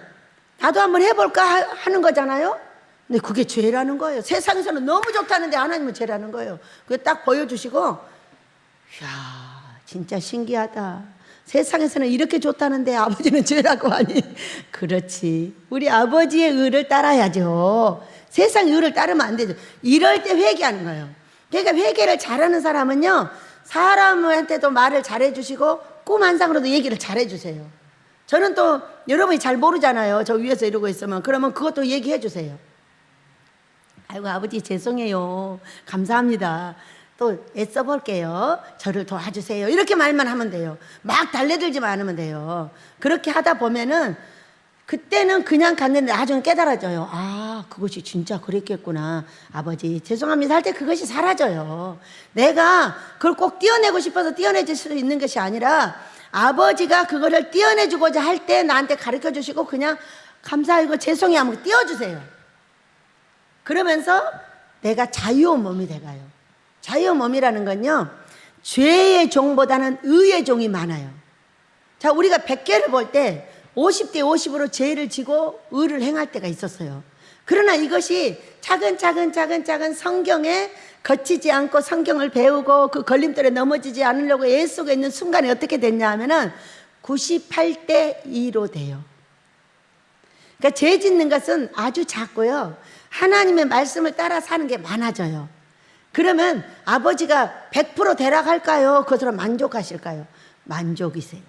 나도 한번 해볼까 하는 거잖아요. 근데 그게 죄라는 거예요. 세상에서는 너무 좋다는데 하나님은 죄라는 거예요. 그게 딱 보여주시고, 이야 진짜 신기하다. 세상에서는 이렇게 좋다는데 아버지는 죄라고 하니. 그렇지, 우리 아버지의 의를 따라야죠. 세상 의를 따르면 안 되죠. 이럴 때 회개하는 거예요. 그러니까 회개를 잘하는 사람은요, 사람한테도 말을 잘해주시고 꿈 한 상으로도 얘기를 잘해주세요. 저는 또 여러분이 잘 모르잖아요. 저 위에서 이러고 있으면. 그러면 그것도 얘기해 주세요. 아이고 아버지 죄송해요, 감사합니다, 또 애써 볼게요, 저를 도와주세요, 이렇게 말만 하면 돼요. 막 달래들지만 않으면 돼요. 그렇게 하다 보면은 그때는 그냥 갔는데 나중에 깨달아져요. 아 그것이 진짜 그랬겠구나, 아버지 죄송합니다 할 때 그것이 사라져요. 내가 그걸 꼭 띄어내고 싶어서 띄어내줄 수 있는 것이 아니라 아버지가 그거를 띄어내주고자 할 때 나한테 가르쳐 주시고 그냥 감사하고 죄송해요 하면 띄워주세요. 그러면서 내가 자유의 몸이 돼가요. 자유의 몸이라는 건요, 죄의 종보다는 의의 종이 많아요. 자, 우리가 100개를 볼 때 50대 50으로 죄를 지고 의를 행할 때가 있었어요. 그러나 이것이 차근차근 성경에 거치지 않고 성경을 배우고 그 걸림돌에 넘어지지 않으려고 애쓰고 있는 순간에 어떻게 됐냐 하면은 98대 2로 돼요. 그러니까 죄 짓는 것은 아주 작고요, 하나님의 말씀을 따라 사는 게 많아져요. 그러면 아버지가 100% 대락할까요? 그것으로 만족하실까요? 만족이세요.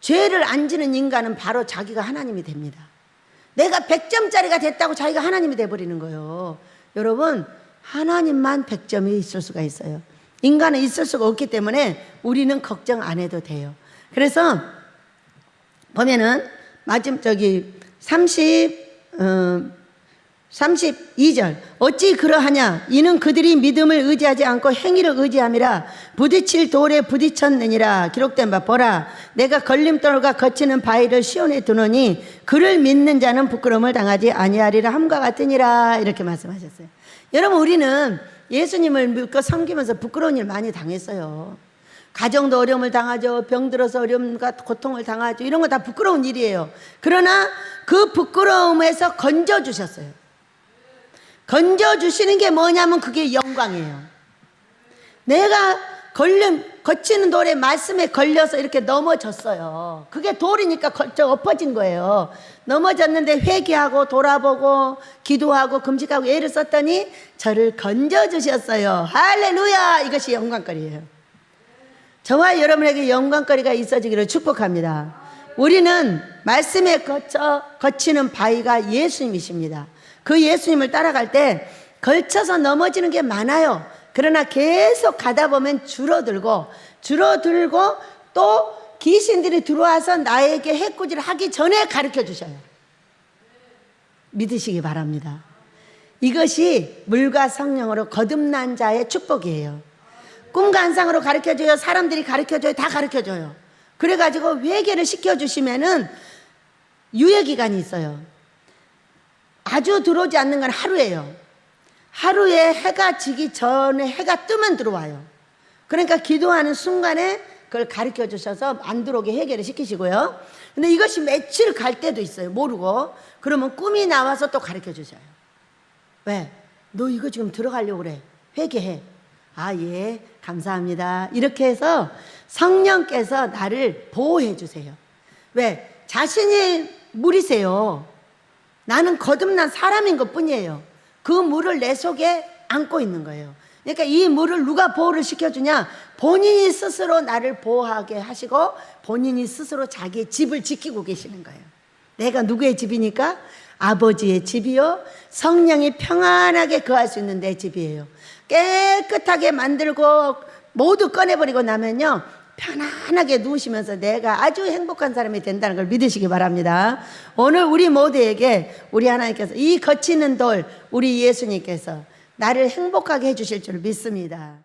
죄를 안 지는 인간은 바로 자기가 하나님이 됩니다. 내가 100점짜리가 됐다고 자기가 하나님이 돼버리는 거예요. 여러분, 하나님만 100점이 있을 수가 있어요. 인간은 있을 수가 없기 때문에 우리는 걱정 안 해도 돼요. 그래서 보면은 마지막 32절 어찌 그러하냐, 이는 그들이 믿음을 의지하지 않고 행위를 의지함이라 부딪힐 돌에 부딪혔느니라. 기록된 바 보라, 내가 걸림돌과 거치는 바위를 시온에 두노니 그를 믿는 자는 부끄러움을 당하지 아니하리라 함과 같으니라. 이렇게 말씀하셨어요. 여러분, 우리는 예수님을 믿고 섬기면서 부끄러운 일 많이 당했어요. 가정도 어려움을 당하죠. 병들어서 어려움과 고통을 당하죠. 이런 거 다 부끄러운 일이에요. 그러나 그 부끄러움에서 건져주셨어요. 건져주시는 게 뭐냐면 그게 영광이에요. 내가 거치는 돌에 말씀에 걸려서 이렇게 넘어졌어요. 그게 돌이니까 엎어진 거예요. 넘어졌는데 회개하고 돌아보고 기도하고 금식하고 애를 썼더니 저를 건져주셨어요. 할렐루야. 이것이 영광거리예요. 저와 여러분에게 영광거리가 있어지기를 축복합니다. 우리는 말씀에 거치는 바위가 예수님이십니다. 그 예수님을 따라갈 때 걸쳐서 넘어지는 게 많아요. 그러나 계속 가다 보면 줄어들고 또 귀신들이 들어와서 나에게 해코지를 하기 전에 가르쳐 주셔요. 믿으시기 바랍니다. 이것이 물과 성령으로 거듭난 자의 축복이에요. 꿈과 환상으로 가르쳐줘요. 사람들이 가르쳐줘요. 다 가르쳐줘요. 그래가지고 회개를 시켜주시면은 유예기간이 있어요. 아주 들어오지 않는 건 하루예요. 하루에 해가 지기 전에 해가 뜨면 들어와요. 그러니까 기도하는 순간에 그걸 가르쳐 주셔서 안 들어오게 해결을 시키시고요. 근데 이것이 며칠 갈 때도 있어요. 모르고. 그러면 꿈이 나와서 또 가르쳐 주셔요. 왜? 너 이거 지금 들어가려고 그래. 회개해. 아, 예, 감사합니다. 이렇게 해서 성령께서 나를 보호해 주세요. 왜? 자신이 물이세요. 나는 거듭난 사람인 것 뿐이에요. 그 물을 내 속에 안고 있는 거예요. 그러니까 이 물을 누가 보호를 시켜주냐? 본인이 스스로 나를 보호하게 하시고 본인이 스스로 자기의 집을 지키고 계시는 거예요. 내가 누구의 집이니까? 아버지의 집이요, 성령이 평안하게 거할 수 있는 내 집이에요. 깨끗하게 만들고 모두 꺼내버리고 나면요, 편안하게 누우시면서 내가 아주 행복한 사람이 된다는 걸 믿으시기 바랍니다. 오늘 우리 모두에게 우리 하나님께서 이 거치는 돌 우리 예수님께서 나를 행복하게 해주실 줄 믿습니다.